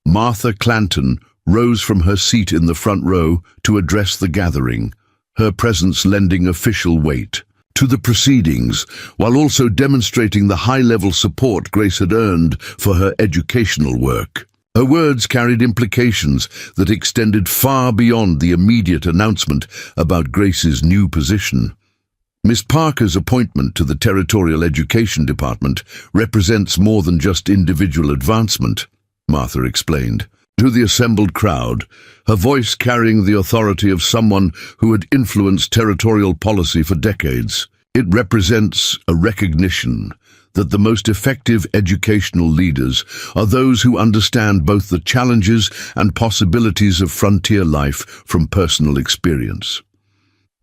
Martha Clanton rose from her seat in the front row to address the gathering, her presence lending official weight to the proceedings, while also demonstrating the high-level support Grace had earned for her educational work. Her words carried implications that extended far beyond the immediate announcement about Grace's new position. Miss Parker's appointment to the Territorial Education Department represents more than just individual advancement, Martha explained to the assembled crowd, her voice carrying the authority of someone who had influenced territorial policy for decades. It represents a recognition that the most effective educational leaders are those who understand both the challenges and possibilities of frontier life from personal experience.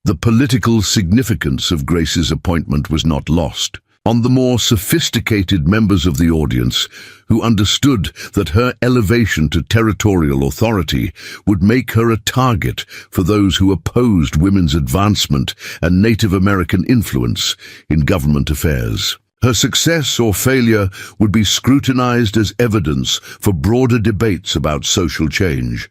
The political significance of Grace's appointment was not lost on the more sophisticated members of the audience, who understood that her elevation to territorial authority would make her a target for those who opposed women's advancement and Native American influence in government affairs. Her success or failure would be scrutinized as evidence for broader debates about social change.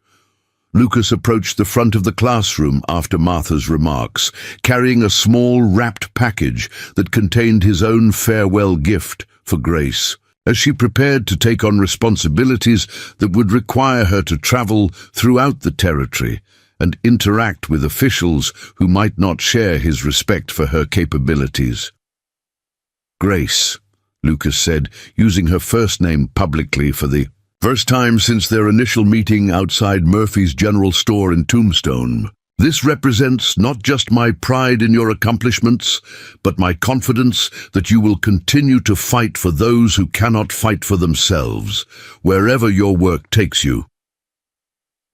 Lucas approached the front of the classroom after Martha's remarks, carrying a small wrapped package that contained his own farewell gift for Grace, as she prepared to take on responsibilities that would require her to travel throughout the territory and interact with officials who might not share his respect for her capabilities. "Grace," Lucas said, using her first name publicly for the first time since their initial meeting outside Murphy's General Store in Tombstone. "This represents not just my pride in your accomplishments, but my confidence that you will continue to fight for those who cannot fight for themselves, wherever your work takes you."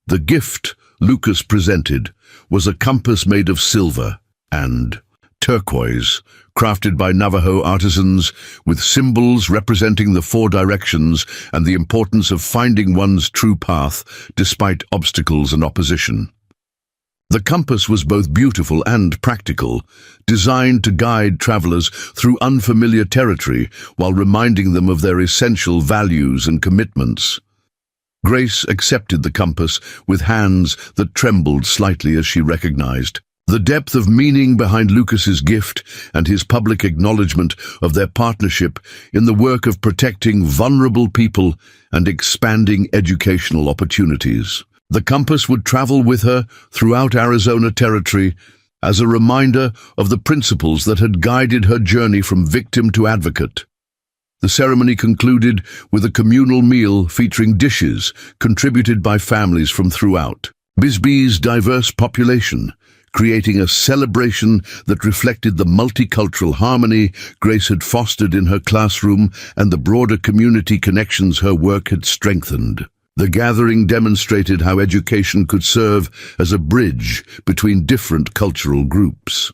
The gift Lucas presented was a compass made of silver and turquoise, crafted by Navajo artisans, with symbols representing the four directions and the importance of finding one's true path despite obstacles and opposition. The compass was both beautiful and practical, designed to guide travelers through unfamiliar territory while reminding them of their essential values and commitments. Grace accepted the compass with hands that trembled slightly as she recognized the depth of meaning behind Lucas's gift and his public acknowledgement of their partnership in the work of protecting vulnerable people and expanding educational opportunities. The compass would travel with her throughout Arizona Territory as a reminder of the principles that had guided her journey from victim to advocate. The ceremony concluded with a communal meal featuring dishes contributed by families from throughout Bisbee's diverse population, creating a celebration that reflected the multicultural harmony Grace had fostered in her classroom and the broader community connections her work had strengthened. The gathering demonstrated how education could serve as a bridge between different cultural groups.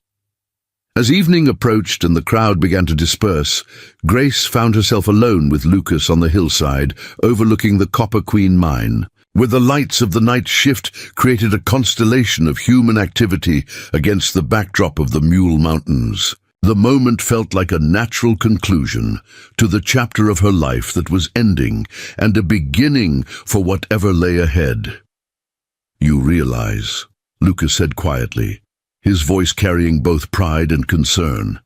As evening approached and the crowd began to disperse, Grace found herself alone with Lucas on the hillside, overlooking the Copper Queen mine, where the lights of the night shift created a constellation of human activity against the backdrop of the Mule Mountains. The moment felt like a natural conclusion to the chapter of her life that was ending, and a beginning for whatever lay ahead. "You realize," Lucas said quietly, his voice carrying both pride and concern,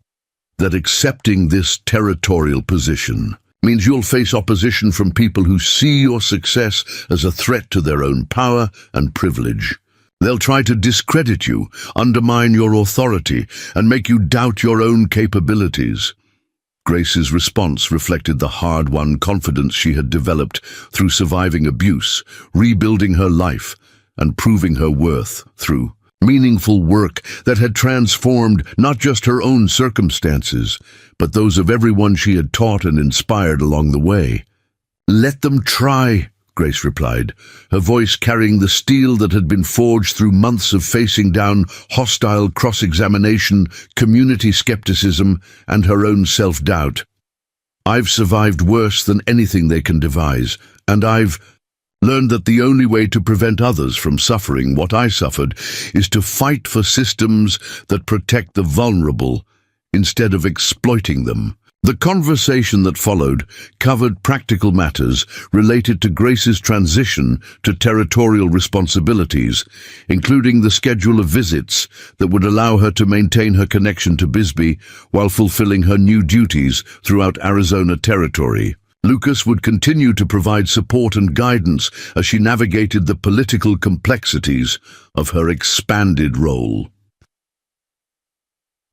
"that accepting this territorial position means you'll face opposition from people who see your success as a threat to their own power and privilege. They'll try to discredit you, undermine your authority, and make you doubt your own capabilities." Grace's response reflected the hard-won confidence she had developed through surviving abuse, rebuilding her life, and proving her worth through meaningful work that had transformed not just her own circumstances, but those of everyone she had taught and inspired along the way. "Let them try," Grace replied, her voice carrying the steel that had been forged through months of facing down hostile cross-examination, community skepticism, and her own self-doubt. "I've survived worse than anything they can devise, and I've learned that the only way to prevent others from suffering what I suffered is to fight for systems that protect the vulnerable instead of exploiting them." The conversation that followed covered practical matters related to Grace's transition to territorial responsibilities, including the schedule of visits that would allow her to maintain her connection to Bisbee while fulfilling her new duties throughout Arizona territory. Lucas would continue to provide support and guidance as she navigated the political complexities of her expanded role.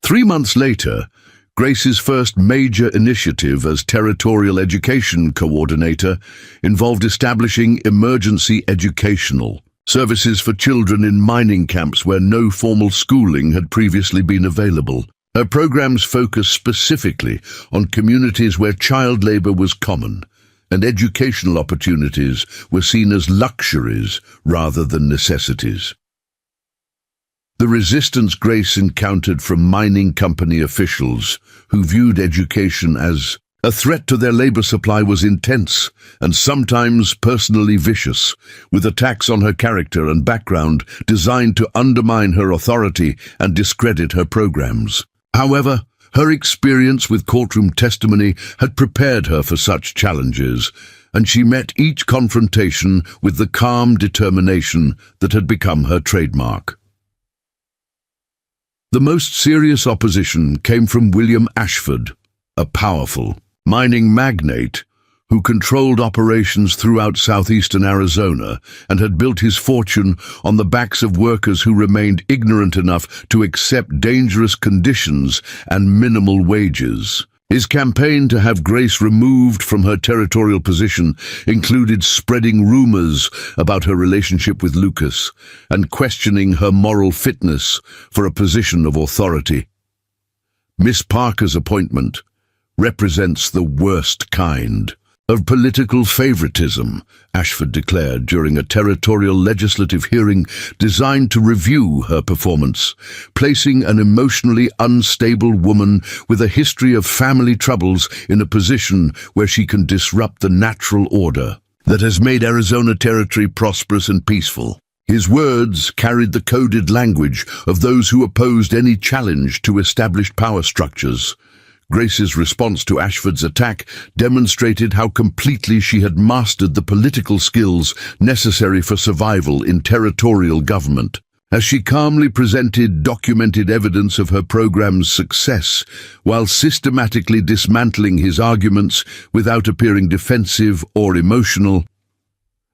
3 months later, Grace's first major initiative as Territorial Education Coordinator involved establishing emergency educational services for children in mining camps where no formal schooling had previously been available. Her programs focused specifically on communities where child labor was common, and educational opportunities were seen as luxuries rather than necessities. The resistance Grace encountered from mining company officials who viewed education as a threat to their labor supply was intense and sometimes personally vicious, with attacks on her character and background designed to undermine her authority and discredit her programs. However, her experience with courtroom testimony had prepared her for such challenges, and she met each confrontation with the calm determination that had become her trademark. The most serious opposition came from William Ashford, a powerful mining magnate who controlled operations throughout southeastern Arizona and had built his fortune on the backs of workers who remained ignorant enough to accept dangerous conditions and minimal wages. His campaign to have Grace removed from her territorial position included spreading rumors about her relationship with Lucas and questioning her moral fitness for a position of authority. Miss Parker's appointment represents the worst kind of political favoritism, Ashford declared during a territorial legislative hearing designed to review her performance, placing an emotionally unstable woman with a history of family troubles in a position where she can disrupt the natural order that has made Arizona Territory prosperous and peaceful. His words carried the coded language of those who opposed any challenge to established power structures. Grace's response to Ashford's attack demonstrated how completely she had mastered the political skills necessary for survival in territorial government. As she calmly presented documented evidence of her program's success, while systematically dismantling his arguments without appearing defensive or emotional,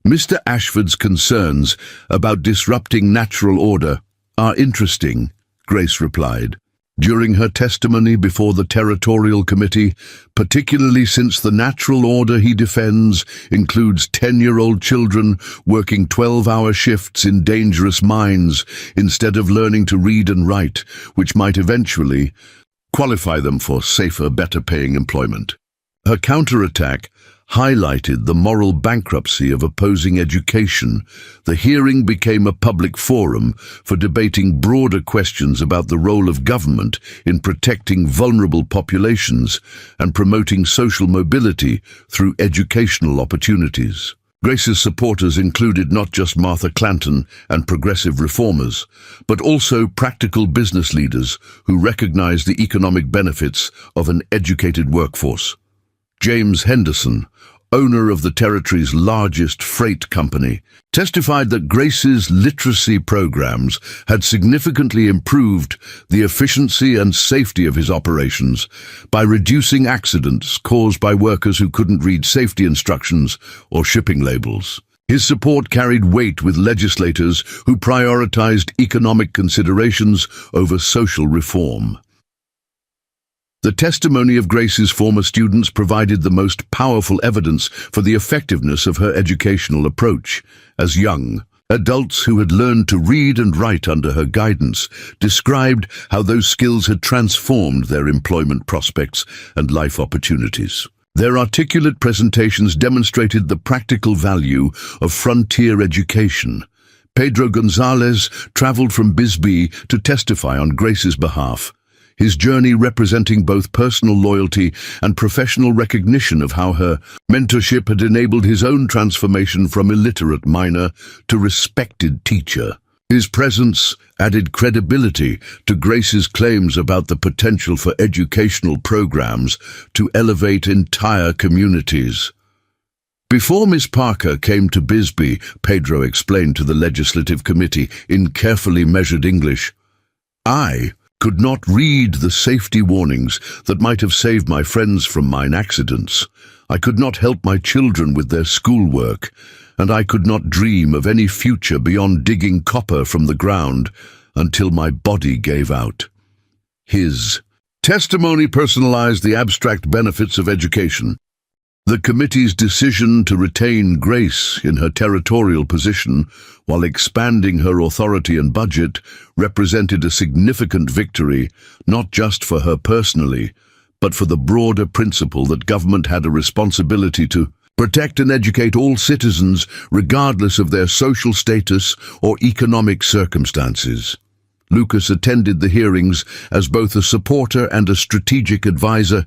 Mr. Ashford's concerns about disrupting natural order are interesting, Grace replied. During her testimony before the Territorial Committee, particularly since the natural order he defends includes 10-year-old children working 12-hour shifts in dangerous mines instead of learning to read and write, which might eventually qualify them for safer, better-paying employment. Her counterattack highlighted the moral bankruptcy of opposing education. The hearing became a public forum for debating broader questions about the role of government in protecting vulnerable populations and promoting social mobility through educational opportunities. Grace's supporters included not just Martha Clanton and progressive reformers, but also practical business leaders who recognized the economic benefits of an educated workforce. James Henderson, owner of the territory's largest freight company, testified that Grace's literacy programs had significantly improved the efficiency and safety of his operations by reducing accidents caused by workers who couldn't read safety instructions or shipping labels. His support carried weight with legislators who prioritized economic considerations over social reform. The testimony of Grace's former students provided the most powerful evidence for the effectiveness of her educational approach. As young adults who had learned to read and write under her guidance described how those skills had transformed their employment prospects and life opportunities. Their articulate presentations demonstrated the practical value of frontier education. Pedro Gonzalez traveled from Bisbee to testify on Grace's behalf, his journey representing both personal loyalty and professional recognition of how her mentorship had enabled his own transformation from illiterate miner to respected teacher. His presence added credibility to Grace's claims about the potential for educational programs to elevate entire communities. Before Miss Parker came to Bisbee, Pedro explained to the legislative committee in carefully measured English, "I could not read the safety warnings that might have saved my friends from mine accidents. I could not help my children with their schoolwork, and I could not dream of any future beyond digging copper from the ground until my body gave out." His testimony personalized the abstract benefits of education. The committee's decision to retain Grace in her territorial position while expanding her authority and budget represented a significant victory, not just for her personally, but for the broader principle that government had a responsibility to protect and educate all citizens regardless of their social status or economic circumstances. Lucas attended the hearings as both a supporter and a strategic advisor,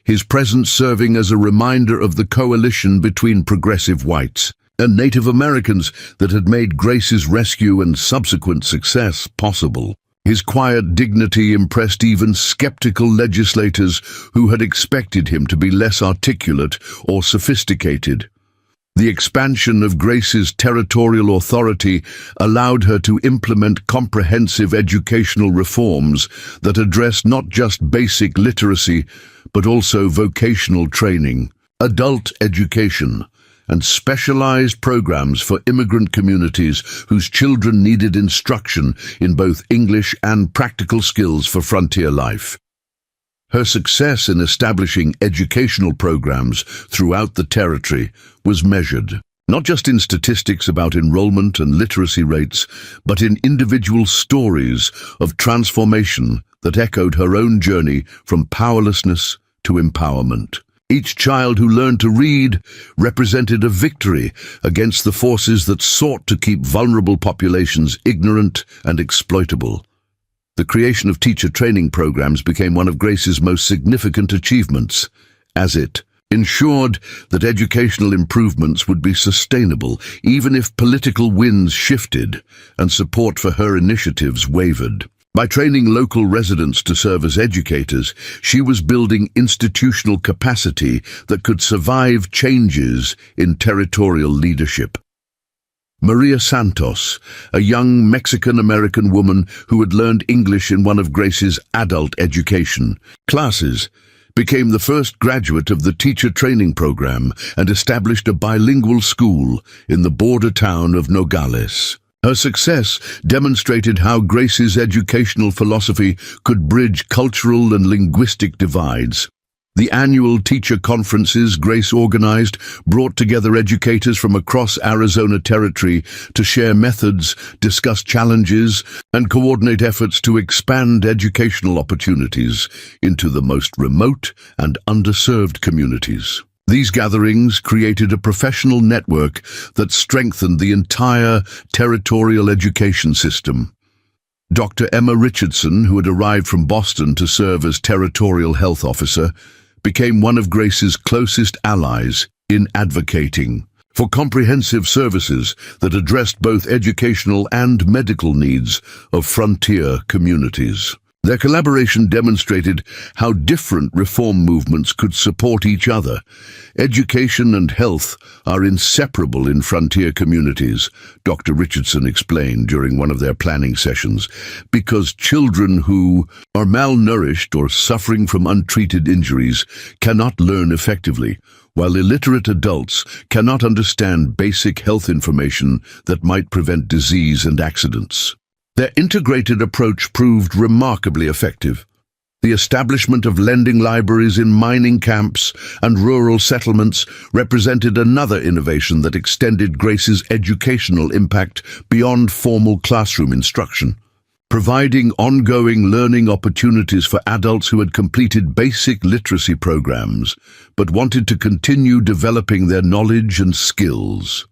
his presence serving as a reminder of the coalition between progressive whites and Native Americans that had made Grace's rescue and subsequent success possible. His quiet dignity impressed even skeptical legislators who had expected him to be less articulate or sophisticated. The expansion of Grace's territorial authority allowed her to implement comprehensive educational reforms that addressed not just basic literacy, but also vocational training, adult education, and specialized programs for immigrant communities whose children needed instruction in both English and practical skills for frontier life. Her success in establishing educational programs throughout the territory was measured, not just in statistics about enrollment and literacy rates, but in individual stories of transformation that echoed her own journey from powerlessness to empowerment. Each child who learned to read represented a victory against the forces that sought to keep vulnerable populations ignorant and exploitable. The creation of teacher training programs became one of Grace's most significant achievements, as it ensured that educational improvements would be sustainable even if political winds shifted and support for her initiatives wavered. By training local residents to serve as educators, she was building institutional capacity that could survive changes in territorial leadership. Maria Santos, a young Mexican-American woman who had learned English in one of Grace's adult education classes, became the first graduate of the teacher training program and established a bilingual school in the border town of Nogales. Her success demonstrated how Grace's educational philosophy could bridge cultural and linguistic divides. The annual teacher conferences Grace organized brought together educators from across Arizona territory to share methods, discuss challenges, and coordinate efforts to expand educational opportunities into the most remote and underserved communities. These gatherings created a professional network that strengthened the entire territorial education system. Dr. Emma Richardson, who had arrived from Boston to serve as territorial health officer, became one of Grace's closest allies in advocating for comprehensive services that addressed both educational and medical needs of frontier communities. Their collaboration demonstrated how different reform movements could support each other. Education and health are inseparable in frontier communities, Dr. Richardson explained during one of their planning sessions, because children who are malnourished or suffering from untreated injuries cannot learn effectively, while illiterate adults cannot understand basic health information that might prevent disease and accidents. Their integrated approach proved remarkably effective. The establishment of lending libraries in mining camps and rural settlements represented another innovation that extended Grace's educational impact beyond formal classroom instruction, providing ongoing learning opportunities for adults who had completed basic literacy programs but wanted to continue developing their knowledge and skills.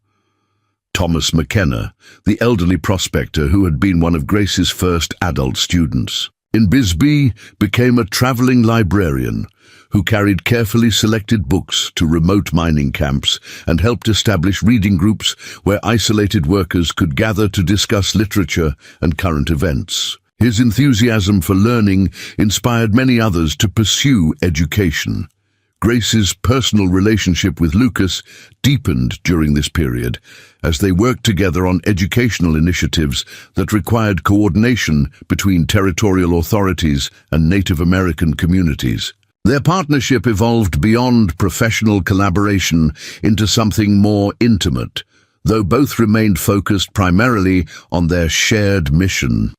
Thomas McKenna, the elderly prospector who had been one of Grace's first adult students in Bisbee, became a traveling librarian who carried carefully selected books to remote mining camps and helped establish reading groups where isolated workers could gather to discuss literature and current events. His enthusiasm for learning inspired many others to pursue education. Grace's personal relationship with Lucas deepened during this period as they worked together on educational initiatives that required coordination between territorial authorities and Native American communities. Their partnership evolved beyond professional collaboration into something more intimate, though both remained focused primarily on their shared mission.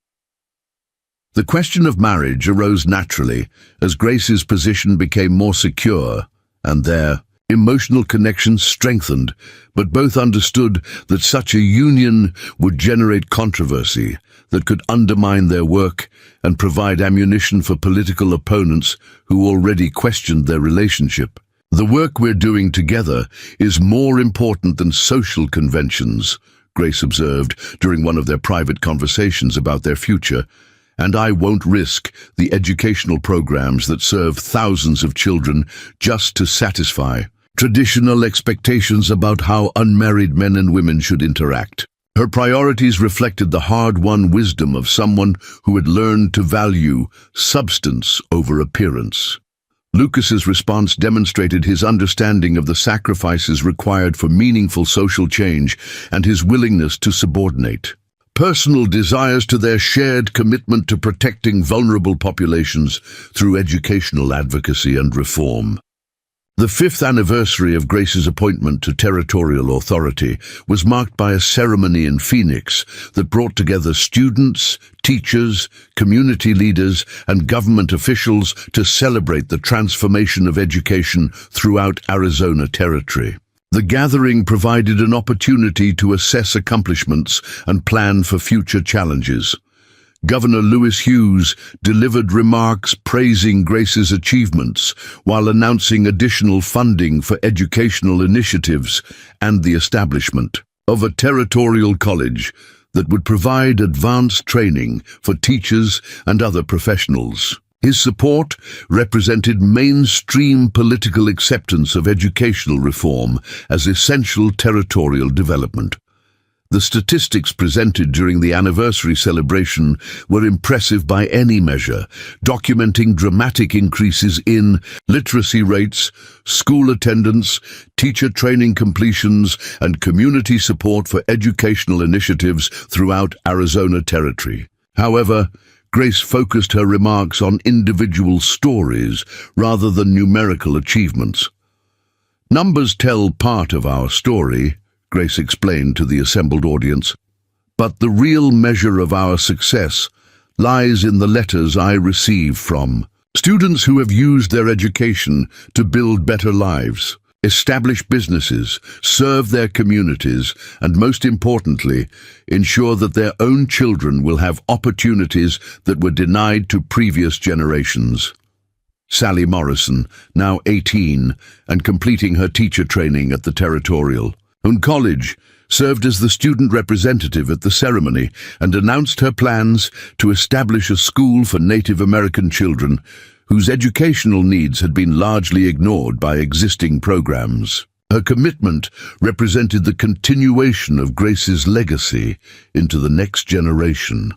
The question of marriage arose naturally as Grace's position became more secure and their emotional connection strengthened, but both understood that such a union would generate controversy that could undermine their work and provide ammunition for political opponents who already questioned their relationship. "The work we're doing together is more important than social conventions," Grace observed during one of their private conversations about their future, "and I won't risk the educational programs that serve thousands of children just to satisfy traditional expectations about how unmarried men and women should interact." Her priorities reflected the hard-won wisdom of someone who had learned to value substance over appearance. Lucas's response demonstrated his understanding of the sacrifices required for meaningful social change and his willingness to subordinate personal desires to their shared commitment to protecting vulnerable populations through educational advocacy and reform. The 5th anniversary of Grace's appointment to territorial authority was marked by a ceremony in Phoenix that brought together students, teachers, community leaders, and government officials to celebrate the transformation of education throughout Arizona Territory. The gathering provided an opportunity to assess accomplishments and plan for future challenges. Governor Lewis Hughes delivered remarks praising Grace's achievements while announcing additional funding for educational initiatives and the establishment of a territorial college that would provide advanced training for teachers and other professionals. His support represented mainstream political acceptance of educational reform as essential territorial development. The statistics presented during the anniversary celebration were impressive by any measure, documenting dramatic increases in literacy rates, school attendance, teacher training completions, and community support for educational initiatives throughout Arizona Territory. However, Grace focused her remarks on individual stories rather than numerical achievements. "Numbers tell part of our story," Grace explained to the assembled audience, "but the real measure of our success lies in the letters I receive from students who have used their education to build better lives, establish businesses, serve their communities, and most importantly, ensure that their own children will have opportunities that were denied to previous generations." Sally Morrison, now 18 and completing her teacher training at the Territorial College, served as the student representative at the ceremony and announced her plans to establish a school for Native American children whose educational needs had been largely ignored by existing programs. Her commitment represented the continuation of Grace's legacy into the next generation.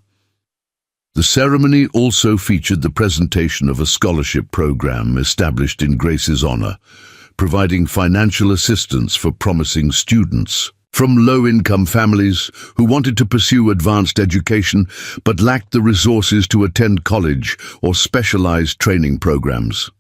The ceremony also featured the presentation of a scholarship program established in Grace's honor, providing financial assistance for promising students from low-income families who wanted to pursue advanced education but lacked the resources to attend college or specialized training programs.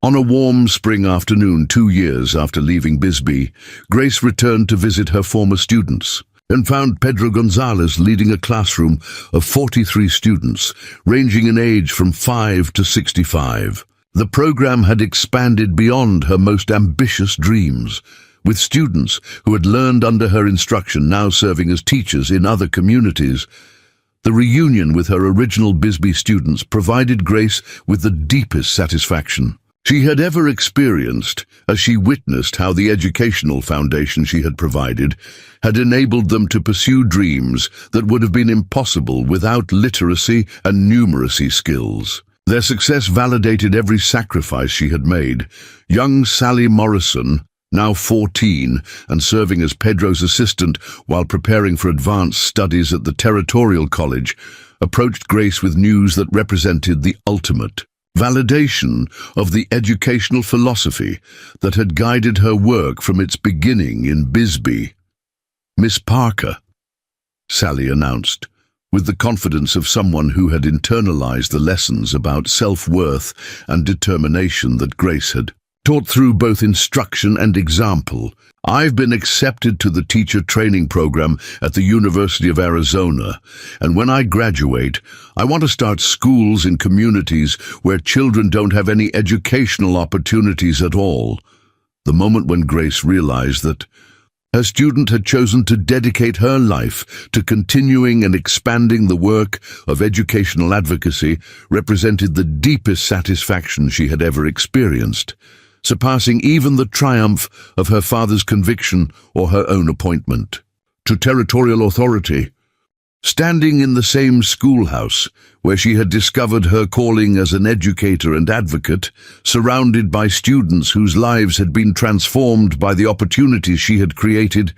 On a warm spring afternoon 2 years after leaving Bisbee, Grace returned to visit her former students and found Pedro Gonzalez leading a classroom of 43 students, ranging in age from 5 to 65. The program had expanded beyond her most ambitious dreams, with students who had learned under her instruction now serving as teachers in other communities. The reunion with her original Bisbee students provided Grace with the deepest satisfaction she had ever experienced as she witnessed how the educational foundation she had provided had enabled them to pursue dreams that would have been impossible without literacy and numeracy skills. Their success validated every sacrifice she had made. Young Sally Morrison, now 14 and serving as Pedro's assistant while preparing for advanced studies at the Territorial College, approached Grace with news that represented the ultimate validation of the educational philosophy that had guided her work from its beginning in Bisbee. "Miss Parker," Sally announced, with the confidence of someone who had internalized the lessons about self-worth and determination that Grace had taught through both instruction and example. "I've been accepted to the teacher training program at the University of Arizona, and when I graduate, I want to start schools in communities where children don't have any educational opportunities at all." The moment when Grace realized that her student had chosen to dedicate her life to continuing and expanding the work of educational advocacy represented the deepest satisfaction she had ever experienced, surpassing even the triumph of her father's conviction or her own appointment to territorial authority. Standing in the same schoolhouse where she had discovered her calling as an educator and advocate, surrounded by students whose lives had been transformed by the opportunities she had created,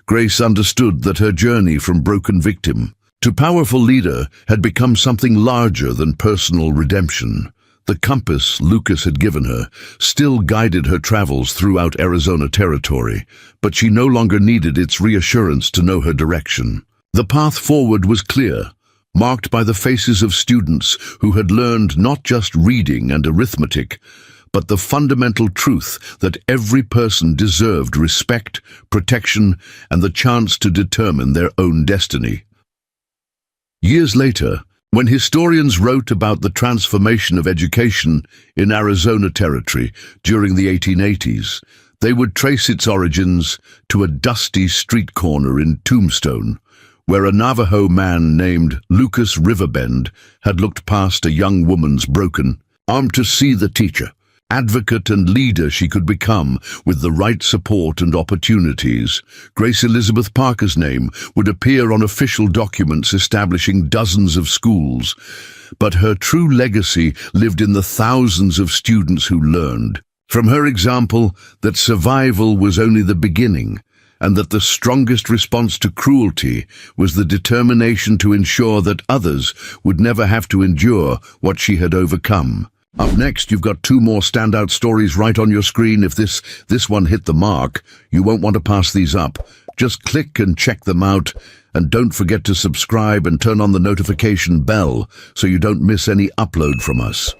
Grace understood that her journey from broken victim to powerful leader had become something larger than personal redemption. The compass Lucas had given her still guided her travels throughout Arizona territory, but she no longer needed its reassurance to know her direction. The path forward was clear, marked by the faces of students who had learned not just reading and arithmetic, but the fundamental truth that every person deserved respect, protection, and the chance to determine their own destiny. Years later, when historians wrote about the transformation of education in Arizona Territory during the 1880s, they would trace its origins to a dusty street corner in Tombstone, where a Navajo man named Lucas Riverbend had looked past a young woman's broken arm to see the teacher, advocate and leader she could become with the right support and opportunities. Grace Elizabeth Parker's name would appear on official documents establishing dozens of schools, but her true legacy lived in the thousands of students who learned from her example that survival was only the beginning, and that the strongest response to cruelty was the determination to ensure that others would never have to endure what she had overcome. Up next, you've got 2 more standout stories right on your screen. If this one hit the mark, you won't want to pass these up. Just click and check them out, and don't forget to subscribe and turn on the notification bell so you don't miss any upload from us.